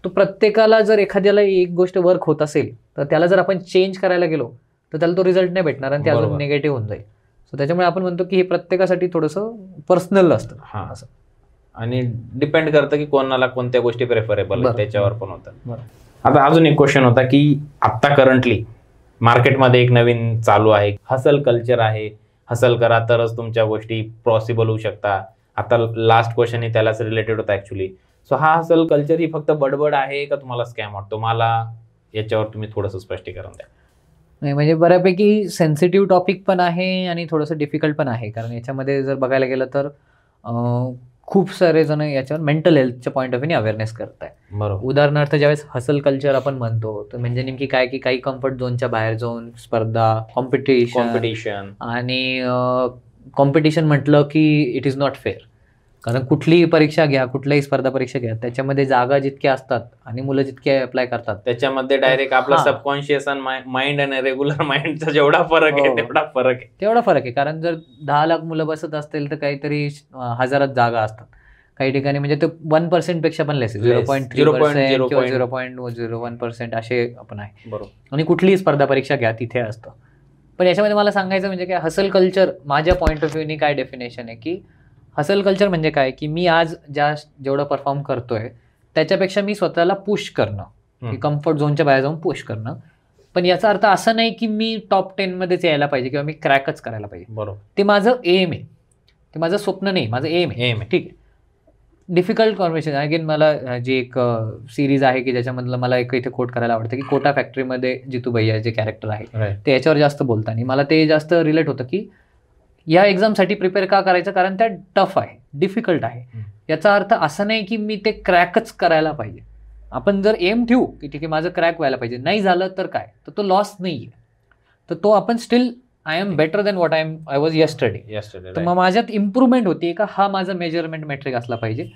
तो प्रत्येकाला जर एखाद्याला एक गोष्ट वर्क होत असेल तर त्याला जर आपण चेंज करायला गेलो तर त्याला तो रिझल्ट नाही भेटणार आणि ते अजून निगेटिव्ह होऊन जाईल. सो त्याच्यामुळे आपण म्हणतो की हे प्रत्येकासाठी थोडंसं पर्सनल असतं. हां, असं आणि डिपेंड करतं की कोणाला कोणत्या गोष्टी प्रेफरेबल आहेत त्याच्यावर पण होतं. आता अजून एक क्वेश्चन होता की आता करंटली मार्केटमध्ये एक नवीन चालू आहे, हसल कल्चर आहे. हसल करा तरच तुमच्या गोष्टी पॉसिबल होऊ शकतात. आता लास्ट क्वेश्चन ही त्यालाच रिलेटेड होता ऍक्च्युली. सो हा हसल कल्चर ही फक्त बडबड आहे का तुम्हाला स्कॅम वाटतो? मला याच्यावर तुम्ही थोडंसं स्पष्टीकरण द्या. नाही, म्हणजे बऱ्यापैकी सेन्सिटिव्ह टॉपिक पण आहे आणि थोडंसं डिफिकल्ट पण आहे, कारण याच्यामध्ये जर बघायला गेलं तर खूप सारे जण याच्यावर मेंटल हेल्थच्या पॉईंट ऑफ व्ह्यूने अवेअरनेस करत आहे. बरोबर. उदाहरणार्थ ज्यावेळेस हसल कल्चर आपण म्हणतो तर म्हणजे नेमकी काय, की काही कम्फर्ट झोनच्या बाहेर जाऊन स्पर्धा, कॉम्पिटिशन आणि कॉम्पिटिशन म्हटलं की इट इज नॉट फेअर. कारण कुठलीही परीक्षा घ्या, कुठल्याही स्पर्धा परीक्षा घ्या, त्याच्यामध्ये जागा जितक्या असतात आणि मुलं जितके अप्लाय करतात त्याच्यामध्ये डायरेक्ट आपला सबकॉन्शियस माइंड आणि रेग्युलर माइंडचा जेवढा फरक आहे तेवढा फरक आहे. कारण जर 10 लाख मुलं बसत असतील तर काहीतरी हजारात जागा असतात. काही ठिकाणी म्हणजे ते 1% पेक्षा पण लेस, 0.3% किंवा 0.01% असे आपण आहे. बरोबर. आणि कुठलीही स्पर्धा परीक्षा घ्या तिथे असतं. पण याच्यामध्ये मला सांगायचं म्हणजे काय, हसल कल्चर माझ्या पॉईंट ऑफ व्ह्यूनी काय डेफिनेशन आहे, की हसल कल्चर म्हणजे काय, की मी आज जेवढं परफॉर्म करतोय त्याच्यापेक्षा मी स्वतःला पुश करणं, की कम्फर्ट झोनच्या बाहेर जाऊन पुश करणं. पण याचा अर्थ असा नाही की मी टॉप 10 मध्येच यायला पाहिजे किंवा मी क्रॅकच करायला पाहिजे. बरोबर. ते माझं एम आहे, ते माझं स्वप्न नाही, माझं एम आहे. ठीक आहे. Difficult conversation again. मला जी एक सिरीज आहे की ज्याच्यामधलं मला एक इथे कोट करायला आवडतं, की कोटा फॅक्टरीमध्ये जितू भैया जे कॅरेक्टर आहे ते याच्यावर जास्त बोलतात आणि मला ते जास्त रिलेट होतं, की या एक्झामसाठी प्रिपेअर का करायचं, कारण त्या टफ आहे, डिफिकल्ट आहे. याचा अर्थ असा नाही की मी ते क्रॅकच करायला पाहिजे. आपण जर एम ठेवू की ठीक आहे माझं क्रॅक व्हायला पाहिजे, नाही झालं तर काय, तर तो लॉस नाही आहे. तर तो आपण still I am better than what I was yesterday. तर मग माझ्यात इम्प्रूव्हमेंट होती का, हा माझा मेजरमेंट मेट्रिक असला पाहिजे.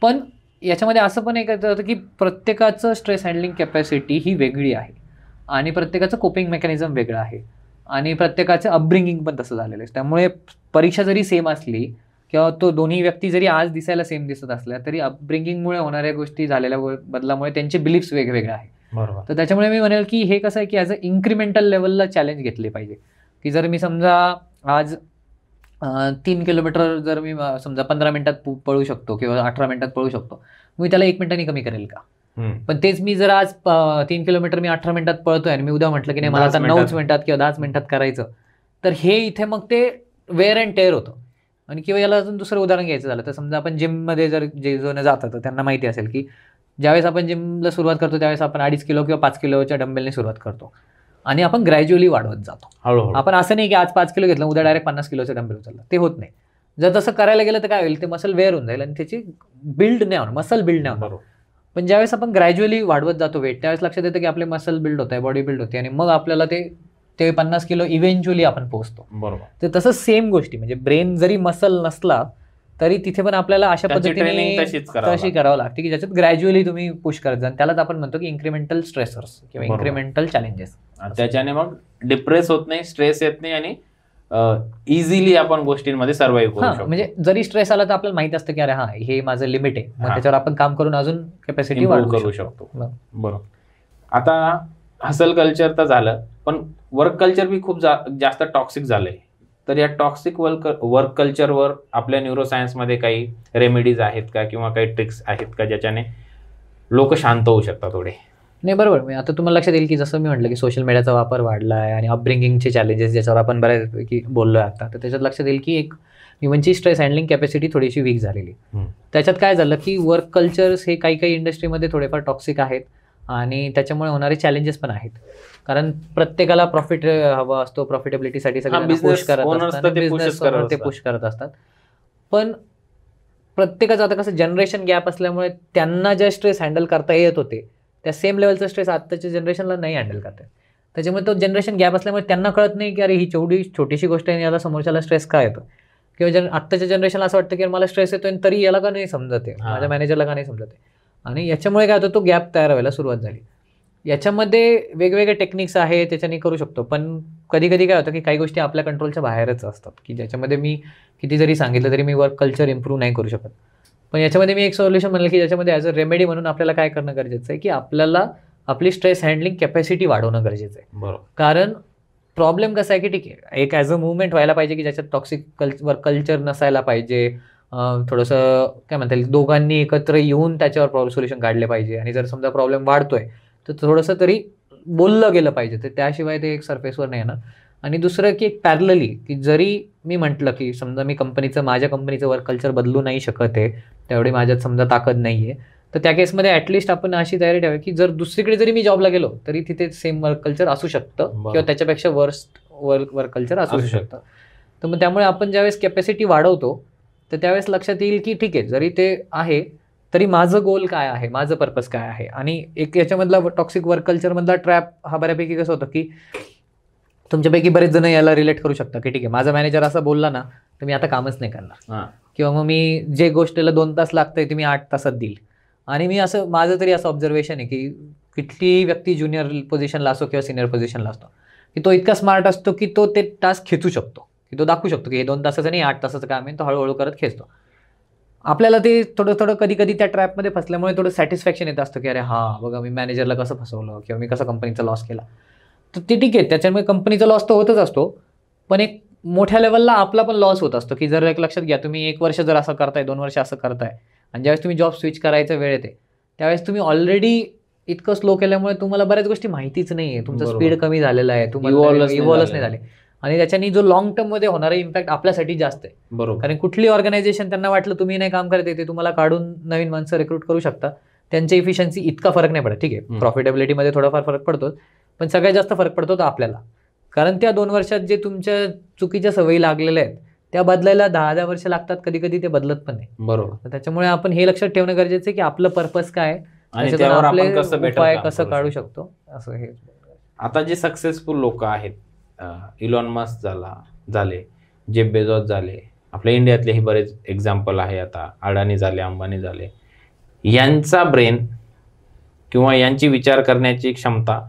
पण याच्यामध्ये असं पण एक होतं की प्रत्येकाचं स्ट्रेस हँडलिंग कॅपॅसिटी ही वेगळी आहे आणि प्रत्येकाचं कोपिंग मेकॅनिझम वेगळं आहे आणि प्रत्येकाचं अपब्रिंगिंग पण तसं झालेलं आहे. त्यामुळे परीक्षा जरी सेम असली किंवा तो दोन्ही व्यक्ती जरी आज दिसायला सेम दिसत असल्या तरी अपब्रिंगिंगमुळे होणाऱ्या गोष्टी झालेल्या बदलामुळे त्यांचे बिलीफ्स वेगवेगळे आहे. बरोबर. तर त्याच्यामुळे मी म्हणेल की हे कसं आहे की ॲज अ इन्क्रिमेंटल लेवलला चॅलेंज घेतली पाहिजे, की जर मी समजा आज 3 किलोमीटर जर मी समजा 15 मिनिटात पळू शकतो किंवा 18 मिनिटात पळू शकतो, मी त्याला 1 मिनिटांनी कमी करेल का? पण तेच मी जर आज 3 किलोमीटर मी 18 मिनिटात पळतोय आणि मी उद्या म्हटलं की नाही मला आता 9 मिनिटात किंवा 10 मिनिटात करायचं, तर हे इथे मग ते वेअर अँड टेअर होतं. आणि किंवा याला अजून दुसरं उदाहरण घ्यायचं झालं तर समजा आपण जिममध्ये जर जे जण जातात तर त्यांना माहिती असेल की ज्यावेळेस आपण जिमला सुरुवात करतो त्यावेळेस आपण 2.5 किलो किंवा 5 किलोच्या डंबेलने सुरुवात करतो आणि आपण ग्रॅज्युअली वाढवत जातो. हळूहळू. आपण असं नाही की आज 5 किलो घेतलं उद्या डायरेक्ट 50 किलोचं डंबेल उचललं, ते होत नाही. जर तसं करायला गेलं तर काय होईल, ते मसल वेअर होऊन जाईल आणि त्याची बिल्ड नाही होणार, मसल बिल्ड नाही होणार. पण ज्यावेळेस आपण ग्रॅज्युअली वाढवत जातो वेट, त्यावेळेस लक्षात येतं की आपले मसल बिल्ड होत आहे, बॉडी बिल्ड होते आणि मग आपल्याला ते 50 किलो इव्हेंच्युअली आपण पोहोचतो. बरोबर. तर तसं सेम गोष्टी म्हणजे ब्रेन जरी मसल नसला तरी तिथे पण आपल्याला अशा पद्धतीने तशी करावं लागते की ज्याच्यात ग्रॅज्युअली तुम्ही पुश करत जा. त्यालाच आपण म्हणतो की इन्क्रिमेंटल स्ट्रेसर्स किंवा इन्क्रिमेंटल चॅलेंजेस. त्याच्याने मग डिप्रेस होत नाही, स्ट्रेस येत नाही आणि इझिली आपण गोष्टींमध्ये सर्व्हाइव्ह करू शकतो. म्हणजे जरी स्ट्रेस आला तर आपल्याला माहित असतं की अरे हा हे माझं लिमिट आहे, मग त्याच्यावर आपण काम करून अजून कॅपॅसिटी वाढवू करू शकतो. बरोबर. आता हसल कल्चर तर झालं, पण वर्क कल्चर बी खूप जास्त टॉक्सिक झालंय. तर या टॉक्सिक वर्क कल्चरवर आपल्या न्यूरोसायन्समध्ये काही रेमेडीज आहेत का किंवा काही ट्रिक्स आहेत का ज्याच्याने लोक शांत होऊ शकतात थोडे? नाही, बरोबर. आता तुम्हाला लक्षात येईल की जसं मी म्हटलं की सोशल मीडियाचा वापर वाढला आहे आणि अपब्रिंगिंगचे चॅलेंजेस ज्याच्यावर आपण बऱ्यापैकी बोललोय आता, तर त्याच्यात लक्षात येईल की एक ह्युमनची स्ट्रेस हँडलिंग कॅपॅसिटी थोडीशी वीक झालेली. त्याच्यात काय झालं की वर्क कल्चर्स हे काही इंडस्ट्रीमध्ये थोडेफार टॉक्सिक आहेत आणि त्याच्यामुळे होणारे चॅलेंजेस पण आहेत. कारण प्रत्येकाला प्रॉफिट हवा असतो, प्रॉफिटेबिलिटीसाठी सगळ्यांना पुश करत असतात. पण प्रत्येकाचं आता कसं जनरेशन गॅप असल्यामुळे त्यांना जे स्ट्रेस हँडल करता येत होते त्या सेम लेवलचा स्ट्रेस आत्ताच्या जनरेशनला नाही हँडल करता येत. त्याच्यामुळे तो जनरेशन गॅप असल्यामुळे त्यांना कळत नाही की अरे ही छोटीशी गोष्ट आहे, याला समोरच्याला स्ट्रेस का येतो. किंवा आत्ताच्या जनरेशनला असं वाटतं की मला स्ट्रेस येतोय तरी याला का नाही समजत आहे, माझ्या मॅनेजरला का नाही समजत आहे. आणि याच्यामुळे काय होतं, तो गॅप तयार व्हायला सुरुवात झाली. याच्यामध्ये वेगवेगळे टेक्निक्स आहेत, त्याच्याने करू शकतो. पण कधी कधी काय होतं की काही गोष्टी आपल्या कंट्रोलच्या बाहेरच असतात की ज्याच्यामध्ये मी किती जरी सांगितलं तरी मी वर्क कल्चर इम्प्रूव्ह नाही करू शकत. पण याच्यामध्ये मी एक सोल्युशन म्हणेल की ज्याच्यामध्ये ॲज अ रेमेडी म्हणून आपल्याला काय करणं गरजेचं आहे की आपल्याला आपली स्ट्रेस हँडलिंग कॅपॅसिटी वाढवणं गरजेचं आहे. बरोबर. कारण प्रॉब्लेम कसा आहे की ठीक आहे, एक ॲज अ मुवमेंट व्हायला पाहिजे की ज्याच्यात टॉक्सिक वर्क कल्चर नसायला पाहिजे. थोडंसं काय म्हणता येईल, दोघांनी एकत्र येऊन त्याच्यावर सोल्युशन काढले पाहिजे. आणि जर समजा प्रॉब्लेम वाढतोय तर थोडंसं तरी बोललं गेलं पाहिजे, तर त्याशिवाय ते एक सरफेसवर नाही येणार. आणि दुसरं की एक पॅरलली की जरी मी म्हटलं की समजा मी माझ्या कंपनीचं वर्क कल्चर बदलू नाही शकत आहे, तेवढी माझ्यात समजा ताकद नाही आहे, तर त्या केसमध्ये ॲटलिस्ट आपण अशी तयारी ठेवावी की जर दुसरीकडे जरी मी जॉबला गेलो तरी तिथे सेम वर्क कल्चर असू शकतं किंवा त्याच्यापेक्षा वर्स्ट वर्क कल्चर असू शकतं. तर मग त्यामुळे आपण ज्यावेळेस कॅपॅसिटी वाढवतो तर त्यावेळेस लक्षात येईल की ठीक आहे, जरी ते आहे तरी माझं गोल काय आहे, माझं पर्पज काय आहे. आणि एक याच्यामधला टॉक्सिक वर्क कल्चरमधला ट्रॅप हा बऱ्यापैकी कसं होतं की तुमच्यापैकी बरेच जण याला रिलेट करू शकता की ठीक आहे, माझा मॅनेजर असं बोलला ना तर मी आता कामच नाही करणार, किंवा मग मी जे गोष्टीला 2 तास लागतंय ते मी 8 तासात देईल. आणि मी असं माझं तरी असं ऑब्झर्वेशन आहे की कुठलीही व्यक्ती ज्युनियर पोझिशनला असो किंवा सिनियर पोझिशनला असतो की तो इतका स्मार्ट असतो की तो ते टास्क खेचू शकतो, की तो दाखवू शकतो की हे 2 तासाचं नाही 8 तासाचं काम आहे, तो हळूहळू करत खेचतो. आपल्याला ते थोडं कधी कधी त्या ट्रॅपमध्ये फसल्यामुळे थोडं सॅटिस्फॅक्शन येत असतं की अरे हां बघा मी मॅनेजरला कसं फसवलं किंवा मी कसं कंपनीचा लॉस केला. तर ते ठीक आहे, त्याच्यामुळे कंपनीचा लॉस तर होतच असतो, पण एक मोठ्या लेवलला आपला पण लॉस होत असतो की जर एक लक्षात घ्या, तुम्ही 1 वर्ष जर असं करताय, 2 वर्ष असं करताय आणि ज्यावेळेस तुम्ही जॉब स्विच करायचा वेळ येते त्यावेळेस तुम्ही ऑलरेडी इतकं स्लो केल्यामुळे तुम्हाला बऱ्याच गोष्टी माहितीच नाही आहे, तुमचा स्पीड कमी झालेला आहे, तुम्हाला इव्हॉल्वच नाही झाले. आणि त्याच्यानी जो लॉंग टर्ममध्ये होणारा इम्पॅक्ट आपल्यासाठी जास्त आहे. बरोबर. कारण कुठली ऑर्गनायझेशन त्यांना वाटलं तुम्ही नाही काम करत, ते तुम्हाला काढून नवीन माणसं रिक्रूट करू शकता. त्यांच्या इफिशियन्सी इतका फरक नाही पडत. ठीक आहे, प्रॉफिटेबिलिटीमध्ये थोडाफार फरक पडतो, पण सगळ्यात जास्त फरक पडतो तो आपल्याला. कारण त्या 2 वर्षात जे तुमच्या चुकीच्या सवयी लागलेल्या आहेत त्या बदलायला 10-10 वर्ष लागतात, कधी कधी ते बदलत पण नाही. बरोबर. त्याच्यामुळे आपण हे लक्षात ठेवणं गरजेचं आहे की आपलं पर्पज काय आणि त्यावर आपण कसं काढू शकतो असं. हे आता जे सक्सेसफुल लोक आहेत, इलॉन मस्क झाले, जेफ बेझोस झाले, आपल्या इंडियातलेही बरेच एक्झाम्पल आहे, आता अडाणी झाले, अंबानी झाले, यांचा ब्रेन किंवा यांची विचार करण्याची क्षमता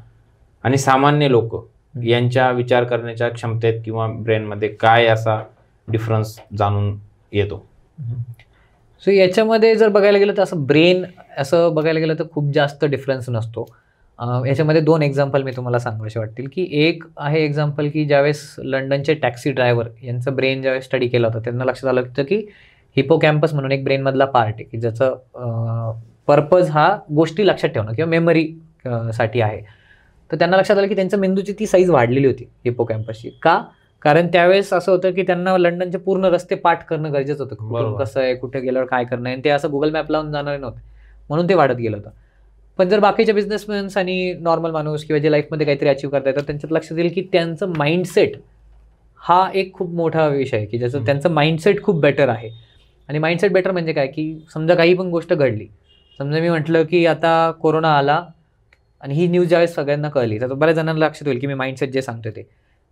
आणि सामान्य लोक यांच्या विचार करण्याच्या क्षमतेत किंवा ब्रेनमध्ये काय असा डिफरन्स जाणून येतो? सो याच्यामध्ये जर बघायला गेलं तर असं ब्रेन असं बघायला गेलं तर खूप जास्त डिफरन्स नसतो. याच्यामध्ये 2 एक्झाम्पल मी तुम्हाला सांगावेसे वाटतील, की एक आहे एक्झाम्पल, की ज्यावेळेस लंडनचे टॅक्सी ड्रायव्हर यांचं ब्रेन ज्यावेळेस स्टडी केलं होतं, त्यांना लक्षात आलं होतं की हिपोकॅम्पस म्हणून एक ब्रेनमधला पार्ट आहे, की ज्याचं पर्पज हा गोष्टी लक्षात ठेवणं किंवा मेमरी साठी आहे. तर त्यांना लक्षात आलं की त्यांच्या मेंदूची ती साईज वाढलेली होती हिपोकॅम्पसची. का? कारण त्यावेळेस असं होतं की त्यांना लंडनचे पूर्ण रस्ते पाठ करणं गरजेचं होतं. कुठून कसं आहे, कुठे गेल्यावर काय करणं आहे, आणि ते असं गुगल मॅप लावून जाणारे नव्हते, म्हणून ते वाढत गेलं होतं. पण जर बाकीच्या बिझनेसमॅन्स आणि नॉर्मल माणूस किंवा जे लाईफमध्ये काहीतरी अचीव्ह करता येतं, त्यांच्यात लक्षात येईल की त्यांचं माइंडसेट हा एक खूप मोठा विषय आहे, की ज्याचं त्यांचं माइंडसेट खूप बेटर आहे. आणि माइंडसेट बेटर म्हणजे काय, की समजा काही पण गोष्ट घडली, समजा मी म्हटलं की आता कोरोना आला आणि ही न्यूज ज्यावेळेस सगळ्यांना कळली, तर बऱ्याच जणांना लक्षात होईल की मी माइंडसेट जे सांगतो ते,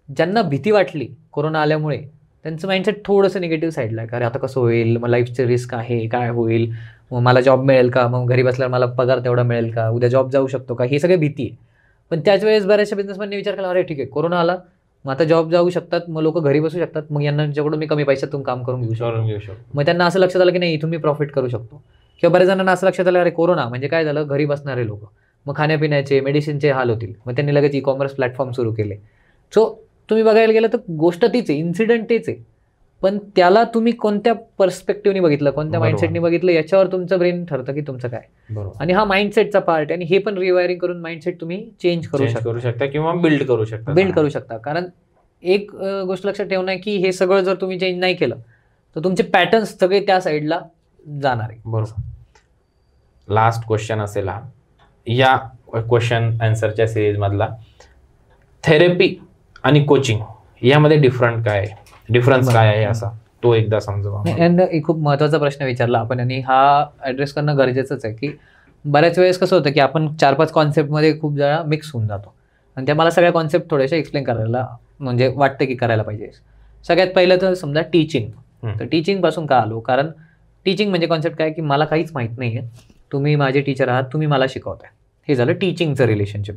ज्यांना भीती वाटली कोरोना आल्यामुळे, त्यांचं माइंडसेट थोडंसं निगेटिव्ह साईडला आहे. अरे आता कसं होईल, मग लाईफचे रिस्क आहे, काय होईल, मग मला जॉब मिळेल का, मग घरी बसल्यावर मला पगार तेवढा मिळेल का, उद्या जॉब जाऊ शकतो का, ही सगळी भीती आहे. पण त्याच वेळेस बऱ्याचशा बिझनेसमॅनने विचार केला, अरे ठीक आहे कोरोना आला, मग आता जॉब जाऊ शकतात, मग लोक घरी बसू शकतात, मग यांच्याकडून मी कमी पैशातून काम करून घेऊ शकतो. मग त्यांना असं लक्षात आलं की नाही, इथून मी प्रॉफिट करू शकतो. किंवा बऱ्याच जणांना असं लक्षात आलं, अरे कोरोना म्हणजे काय झालं, घरी बसणारे लोक, मग खाण्यापिण्याचे मेडिसिनचे हाल होतील, मग त्यांनी लगेच ई-कॉमर्स प्लॅटफॉर्म सुरू केले. सो तुम्ही बघायला गेलं तर गोष्ट तीच आहे, इन्सिडेंट तेच आहे, पण त्याला तुम्ही कोणत्या पर्स्पेक्टिव्हनी बघितलं, कोणत्या माइंडसेटनी बघितलं, याच्यावर तुमचं ब्रेन ठरतं की तुमचं काय. आणि हा माइंडसेटचा पार्ट आहे, आणि हे पण रिवायरिंग करून माइंडसेट तुम्ही चेंज करू शकता किंवा बिल्ड करू शकता. कारण एक गोष्ट लक्षात ठेवणं आहे की हे सगळं जर तुम्ही चेंज नाही केलं तर तुमचे पॅटर्न्स सगळे त्या साईडला जाणार आहे. बरोबर. लास्ट क्वेश्चन असेल हा या क्वेश्चन आन्सरच्या सिरीज मधला, थेरपी आणि कोचिंग यामध्ये डिफरन्स काय आहे असा तो एकदा समजवा. एक खूप महत्त्वाचा प्रश्न विचारला आपण, आणि हा ऍड्रेस करणं गरजेचंच आहे, की बऱ्याच वेळेस कसं होतं की आपण 4-5 कॉन्सेप्टमध्ये खूप जरा मिक्स होऊन जातो, आणि त्या मला सगळ्या कॉन्सेप्ट थोडेसे एक्सप्लेन करायला म्हणजे वाटतं की करायला पाहिजे. सगळ्यात पहिलं तर समजा टीचिंग. तर टीचिंग पासून का आलो, कारण टीचिंग म्हणजे कॉन्सेप्ट काय, की मला काहीच माहीत नाही आहे, तुम्ही माझे टीचर आहात, तुम्ही मला शिकवताय, हे झालं टीचिंगचं रिलेशनशिप.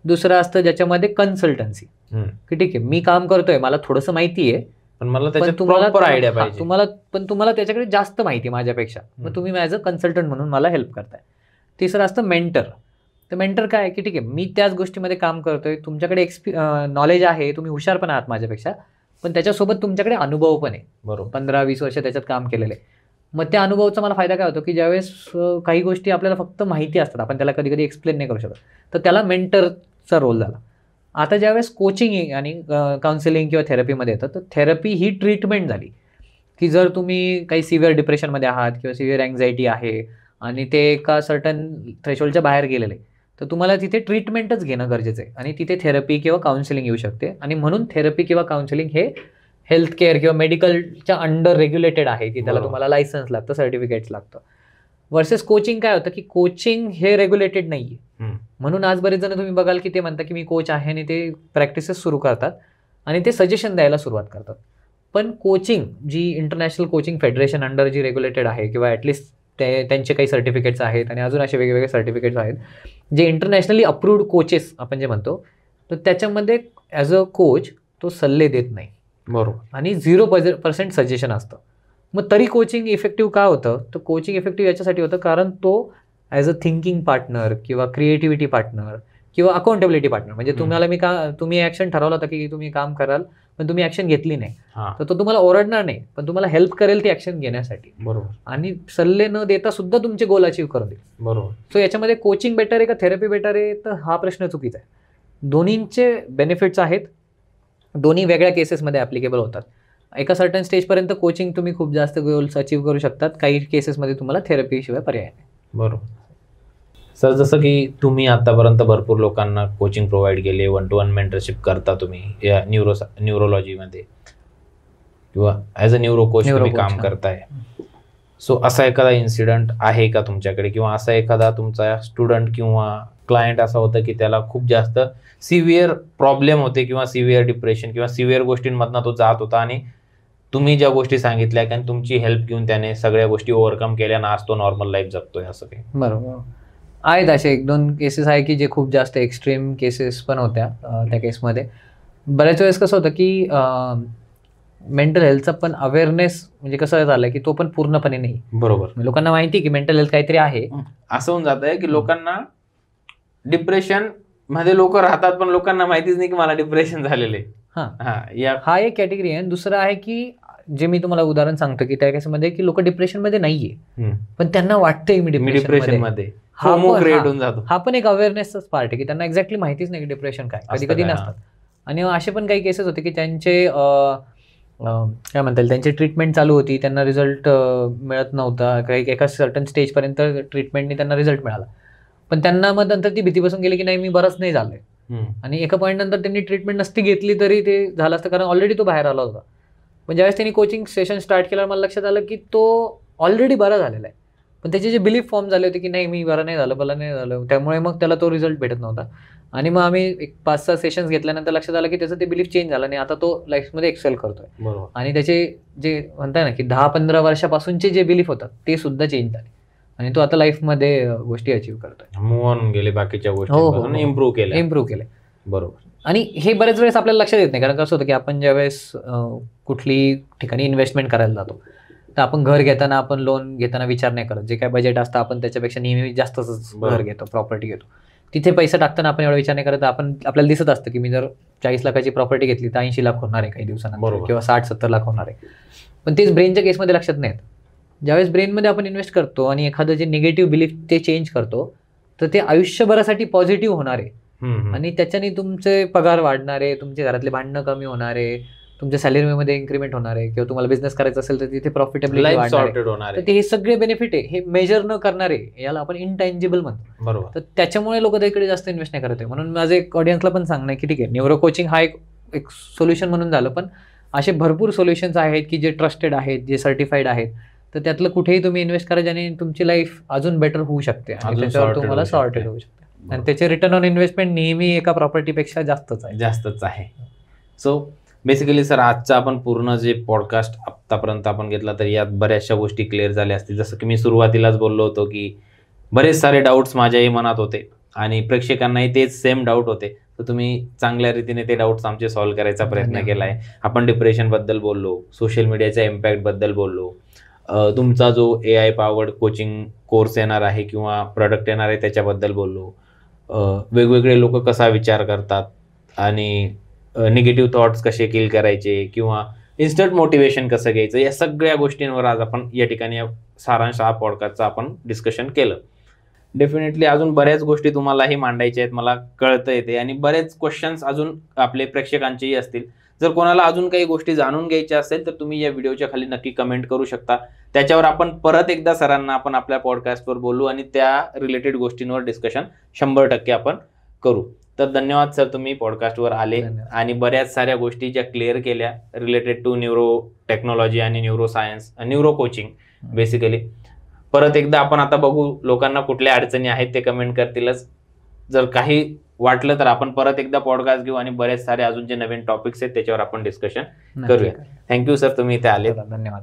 दुसरं असतं ज्याच्यामध्ये कन्सल्टन्सी, की ठीक आहे मी काम करतोय, मला थोडंसं माहिती आहे, पण मला प्रॉपर आयडिया पाहिजे, तुम्हाला त्याच्याकडे जास्त माहिती माझ्यापेक्षा, मग तुम्ही ॲज अ कन्सल्टंट म्हणून मला हेल्प करताय. तिसरं असतं मेंटर. तर मेंटर काय, की ठीक आहे मी त्याच गोष्टीमध्ये काम करतोय, तुमच्याकडे नॉलेज आहे, तुम्ही हुशार पण आहात माझ्यापेक्षा, पण त्याच्यासोबत तुमच्याकडे अनुभव पण आहे, बरोबर 15-20 वर्ष त्याच्यात काम केलेले. मग त्या अनुभवाचा मला फायदा काय होतो, की ज्यावेळेस काही गोष्टी आपल्याला फक्त माहिती असतात, आपण त्याला कधी कधी एक्सप्लेन नाही करू शकत, तर त्याला मेंटरचा रोल झाला. आता ज्यावेळेस कोचिंग आणि काउन्सिलिंग किंवा थेरपीमध्ये येतं, तर थेरपी ही ट्रीटमेंट झाली, की जर तुम्ही काही सिव्हिअर डिप्रेशनमध्ये आहात किंवा सिव्हिअर अँझायटी आहे आणि ते एका सर्टन थ्रेशोल्डच्या बाहेर गेलेले, तर तुम्हाला तिथे ट्रीटमेंटच घेणं गरजेचं आहे, आणि तिथे थेरपी किंवा काउन्सिलिंग येऊ शकते. आणि म्हणून थेरपी किंवा काउन्सिलिंग हे हेल्थ केअर किंवा मेडिकलच्या अंडर रेग्युलेटेड आहे, की त्याला तुम्हाला लायसन्स लागतं, सर्टिफिकेट्स लागतं. वर्सेस कोचिंग काय होतं, की कोचिंग हे रेग्युलेटेड नाही आहे. म्हणून आज बरेच जण तुम्ही बघाल की ते म्हणतात की मी कोच आहे, आणि ते प्रॅक्टिसेस सुरू करतात आणि ते सजेशन द्यायला सुरुवात करतात. पण कोचिंग जी इंटरनॅशनल कोचिंग फेडरेशन अंडर जी रेग्युलेटेड आहे, किंवा ॲटलिस्ट त्यांचे काही सर्टिफिकेट्स आहेत, आणि अजून असे वेगवेगळे सर्टिफिकेट्स आहेत जे इंटरनॅशनली अप्रूव्ड कोचेस आपण जे म्हणतो, तर त्याच्यामध्ये ॲज अ कोच तो सल्ले देत नाही. बरोबर. आणि 0% सजेशन असतं. मग तरी कोचिंग इफेक्टिव्ह का होतं, तर कोचिंग इफेक्टिव्ह याच्यासाठी होतं कारण तो ॲज अ थिंकिंग पार्टनर किंवा क्रिएटिव्हिटी पार्टनर किंवा अकाउंटेबिलिटी पार्टनर, म्हणजे तुम्ही ॲक्शन ठरवलं होतं की तुम्ही काम कराल, पण तुम्ही ॲक्शन घेतली नाही, तर तो तुम्हाला ओरडणार नाही, पण तुम्हाला हेल्प करेल ती ॲक्शन घेण्यासाठी. बरोबर. आणि सल्ले न देता सुद्धा तुमचे गोल अचीव्ह करून देईल. बरोबर. सो याच्यामध्ये कोचिंग बेटर आहे का थेरपी बेटर आहे, तर हा प्रश्न चुकीचा आहे. दोन्हींचे बेनिफिट्स आहेत, दोन्ही वेगळ्या केसेसमध्ये ॲप्लिकेबल होतात. एका सर्टन स्टेजपर्यंत कोचिंग तुम्ही खूप जास्त गोल्स अचीव्ह करू शकतात, काही केसेसमध्ये तुम्हाला थेरपीशिवाय पर्याय नाही. बरोबर. सर, जसं की तुम्ही आतापर्यंत भरपूर लोकांना कोचिंग प्रोव्हाइड केले, 1-to-1 मेंटरशिप करता तुम्ही या न्यूरोलॉजीमध्ये, किंवा ॲज अ न्यूरो कोच तुम्ही काम करताय. सो असा एखादा इन्सिडेंट आहे का तुमच्याकडे, किंवा असा एखादा तुमचा स्टुडंट किंवा क्लायंट असा होता की त्याला खूप जास्त सिव्हिअर प्रॉब्लेम होते, किंवा सिव्हिअर डिप्रेशन किंवा सिव्हिअर गोष्टींमधनं तो जात होता, आणि तुम्ही ज्या गोष्टी सांगितल्या आणि तुमची हेल्प घेऊन त्याने सगळ्या गोष्टी ओव्हरकम केल्या ना आज तो नॉर्मल लाईफ जगतोय, असं काही? बरोबर. आहेत असे 1-2 केसेस आहे की जे खूप जास्त एक्स्ट्रीम केसेस पण होत्या. त्या केसमध्ये बऱ्याच वेळेस कसं होतं की मेंटल हेल्थचा पण अवेअरनेस म्हणजे कसं झालं की तो पण पूर्णपणे नाही. बरोबर. लोकांना माहिती की मेंटल हेल्थ काहीतरी आहे, असं होऊन जात आहे की लोकांना डिप्रेशन मध्ये लोक राहतात पण लोकांना माहितीच नाही की मला डिप्रेशन झालेलं आहे. हा एक कॅटेगरी आहे. दुसरं आहे की जे मी तुम्हाला उदाहरण सांगतो की त्या केसमध्ये की लोक डिप्रेशन मध्ये नाहीये पण त्यांना वाटतंय मी डिप्रेशन मध्ये क्रिएट होऊन जातो. हा पण एक अवेअरनेसचाच पार्ट आहे की त्यांना एक्झॅक्टली माहितीच नाही की डिप्रेशन काय, कधी कधी नसतात. आणि असे पण काही केसेस होते की त्यांचे काय म्हणतात त्यांची ट्रीटमेंट चालू होती, त्यांना रिझल्ट मिळत नव्हता, काही एका सर्टन स्टेजपर्यंत ट्रीटमेंटने त्यांना रिझल्ट मिळाला, पण त्यांना मग नंतर ती भीती बसून गेली की नाही मी बरंच नाही झालोय. आणि एका पॉईंट नंतर त्यांनी ट्रीटमेंट नसती घेतली तरी ते झालं असतं, कारण ऑलरेडी तो बाहेर आला होता. पण ज्यावेळेस त्यांनी कोचिंग सेशन स्टार्ट केल्यावर मला लक्षात आलं की तो ऑलरेडी बरा झालेला आहे, पण त्याचे जे बिलीफ फॉर्म झाले होते की नाही मी बरं नाही झालं, मला नाही झालं, त्यामुळे मग त्याला तो रिझल्ट भेटत नव्हता. आणि मग आम्ही एक 5-6 सेशन्स घेतल्यानंतर लक्षात आलं की त्याचं ते बिलीफ चेंज झालं आणि आता तो लाईफमध्ये एक्सेल करतोय. आणि त्याचे जे म्हणताय ना की 10-15 वर्षापासूनचे जे बिलीफ होतात ते सुद्धा चेंज झाले आणि तो आता लाईफमध्ये गोष्टी अचीव्ह करतोय. मूव्ह ऑन गेले बाकीच्या गोष्टी, इम्प्रूव्ह केले. बरोबर. आणि हे बरेच वेळेस आपल्याला लक्षात येत नाही, कारण कसं होतं की आपण ज्यावेळेस कुठली ठिकाणी इन्व्हेस्टमेंट करायला जातो तर आपण घर घेताना, आपण लोन घेताना विचार नाही करत, जे काय बजेट असतं आपण त्याच्यापेक्षा नेहमी जास्तच घर घेतो, प्रॉपर्टी घेतो. तिथे पैसे टाकताना आपण एवढा विचार नाही करत. आपल्याला दिसत असतं की मी जर 40 लाखाची प्रॉपर्टी घेतली तर 80 लाख होणार आहे काही दिवसानंतर, किंवा 60-70 लाख होणार आहे. पण तेच ब्रेनच्या केसमध्ये लक्षात नाही येत. ज्यावेळेस ब्रेनमध्ये आपण इन्व्हेस्ट करतो आणि एखादं जे निगेटिव्ह बिलीफ ते चेंज करतो तर ते आयुष्यभरासाठी पॉझिटिव्ह होणार आहे आणि त्याच्याने तुमचे पगार वाढणार आहे, तुमचे घरातले भांडणं कमी होणार आहे, तुमच्या सॅलरीमध्ये इन्क्रीमेंट होणार आहे, किंवा तुम्हाला बिझनेस करायचा असेल तर तिथे प्रॉफिटेबिलिटी वाढणार आहे. तर हे सगळे बेनिफिट आहे, हे मेजर न करणारे, याला आपण इनटँजिबल म्हणतो. बरोबर. तर त्याच्यामुळे लोक त्याकडे जास्त इन्व्हेस्ट नाही करत आहे. म्हणून माझं एक ऑडियन्सला पण सांगणं की ठीक आहे, न्यूरो कोचिंग हा एक सोल्युशन म्हणून झालं, पण असे भरपूर सोल्युशन्स आहेत की जे ट्रस्टेड आहेत, जे सर्टिफाईड आहेत. तर त्यातलं कुठेही तुम्ही इन्व्हेस्ट करा ज्याने तुमची लाईफ अजून बेटर होऊ शकते आणि त्याच्यावर तुम्हाला सॉर्टेड होऊ शकते. आणि त्याचे रिटर्न ऑन इन्व्हेस्टमेंट नेहमी एका प्रॉपर्टीपेक्षा जास्तच आहे. सो बेसिकली सर, आजचा आपण पूर्ण जे पॉडकास्ट आतापर्यंत आपण घेतला तर यात बऱ्याचशा गोष्टी क्लिअर झाल्या असतील. जसं की मी सुरुवातीलाच बोललो होतो की बरेच सारे डाऊट्स माझ्याही मनात होते आणि प्रेक्षकांनाही तेच सेम डाऊट होते. तर तुम्ही चांगल्या रीतीने ते डाऊट्स आमचे सॉल्व्ह करायचा प्रयत्न केला आहे. आपण डिप्रेशनबद्दल बोललो, सोशल मीडियाच्या इम्पॅक्टबद्दल बोललो, तुमचा जो AI पॉवर्ड कोचिंग कोर्स येणार आहे किंवा प्रोडक्ट येणार आहे त्याच्याबद्दल बोललो, वेगवेगळे लोक कसा विचार करतात आणि निगेटिव्ह थॉट्स कसे किल करायचे किंवा इन्स्टंट मोटिवेशन कसं घ्यायचं, या सगळ्या गोष्टींवर आज आपण या ठिकाणी सारांश हा पॉडकास्टचा आपण डिस्कशन केलं. डेफिनेटली अजून बऱ्याच गोष्टी तुम्हालाही मांडायच्या आहेत, मला कळतं येते, आणि बरेच क्वेश्चन्स अजून आपले प्रेक्षकांचेही असतील. जर कोणाला अजून काही गोष्टी जाणून घ्यायच्या असेल तर तुम्ही या व्हिडिओच्या खाली नक्की कमेंट करू शकता. त्याच्यावर आपण परत एकदा सरांना आपण आपल्या पॉडकास्टवर बोलू आणि त्या रिलेटेड गोष्टींवर डिस्कशन 100% आपण करू. तर धन्यवाद सर, तुम्ही पॉडकास्टवर आले आणि बऱ्याच साऱ्या गोष्टी ज्या क्लिअर केल्या रिलेटेड टू न्यूरो टेक्नॉलॉजी आणि neuro science, neuro coaching basically. परत एकदा आपण आता बघू लोकांना कुठल्या अडचणी आहेत ते कमेंट करतीलच. जर काही वाटलं तर आपण परत एकदा पॉडकास्ट घेऊ आणि बरेच सारे अजून जे नवीन टॉपिक्स आहेत त्याच्यावर आपण डिस्कशन करूया. थँक्यू सर, तुम्ही इथे आले. धन्यवाद.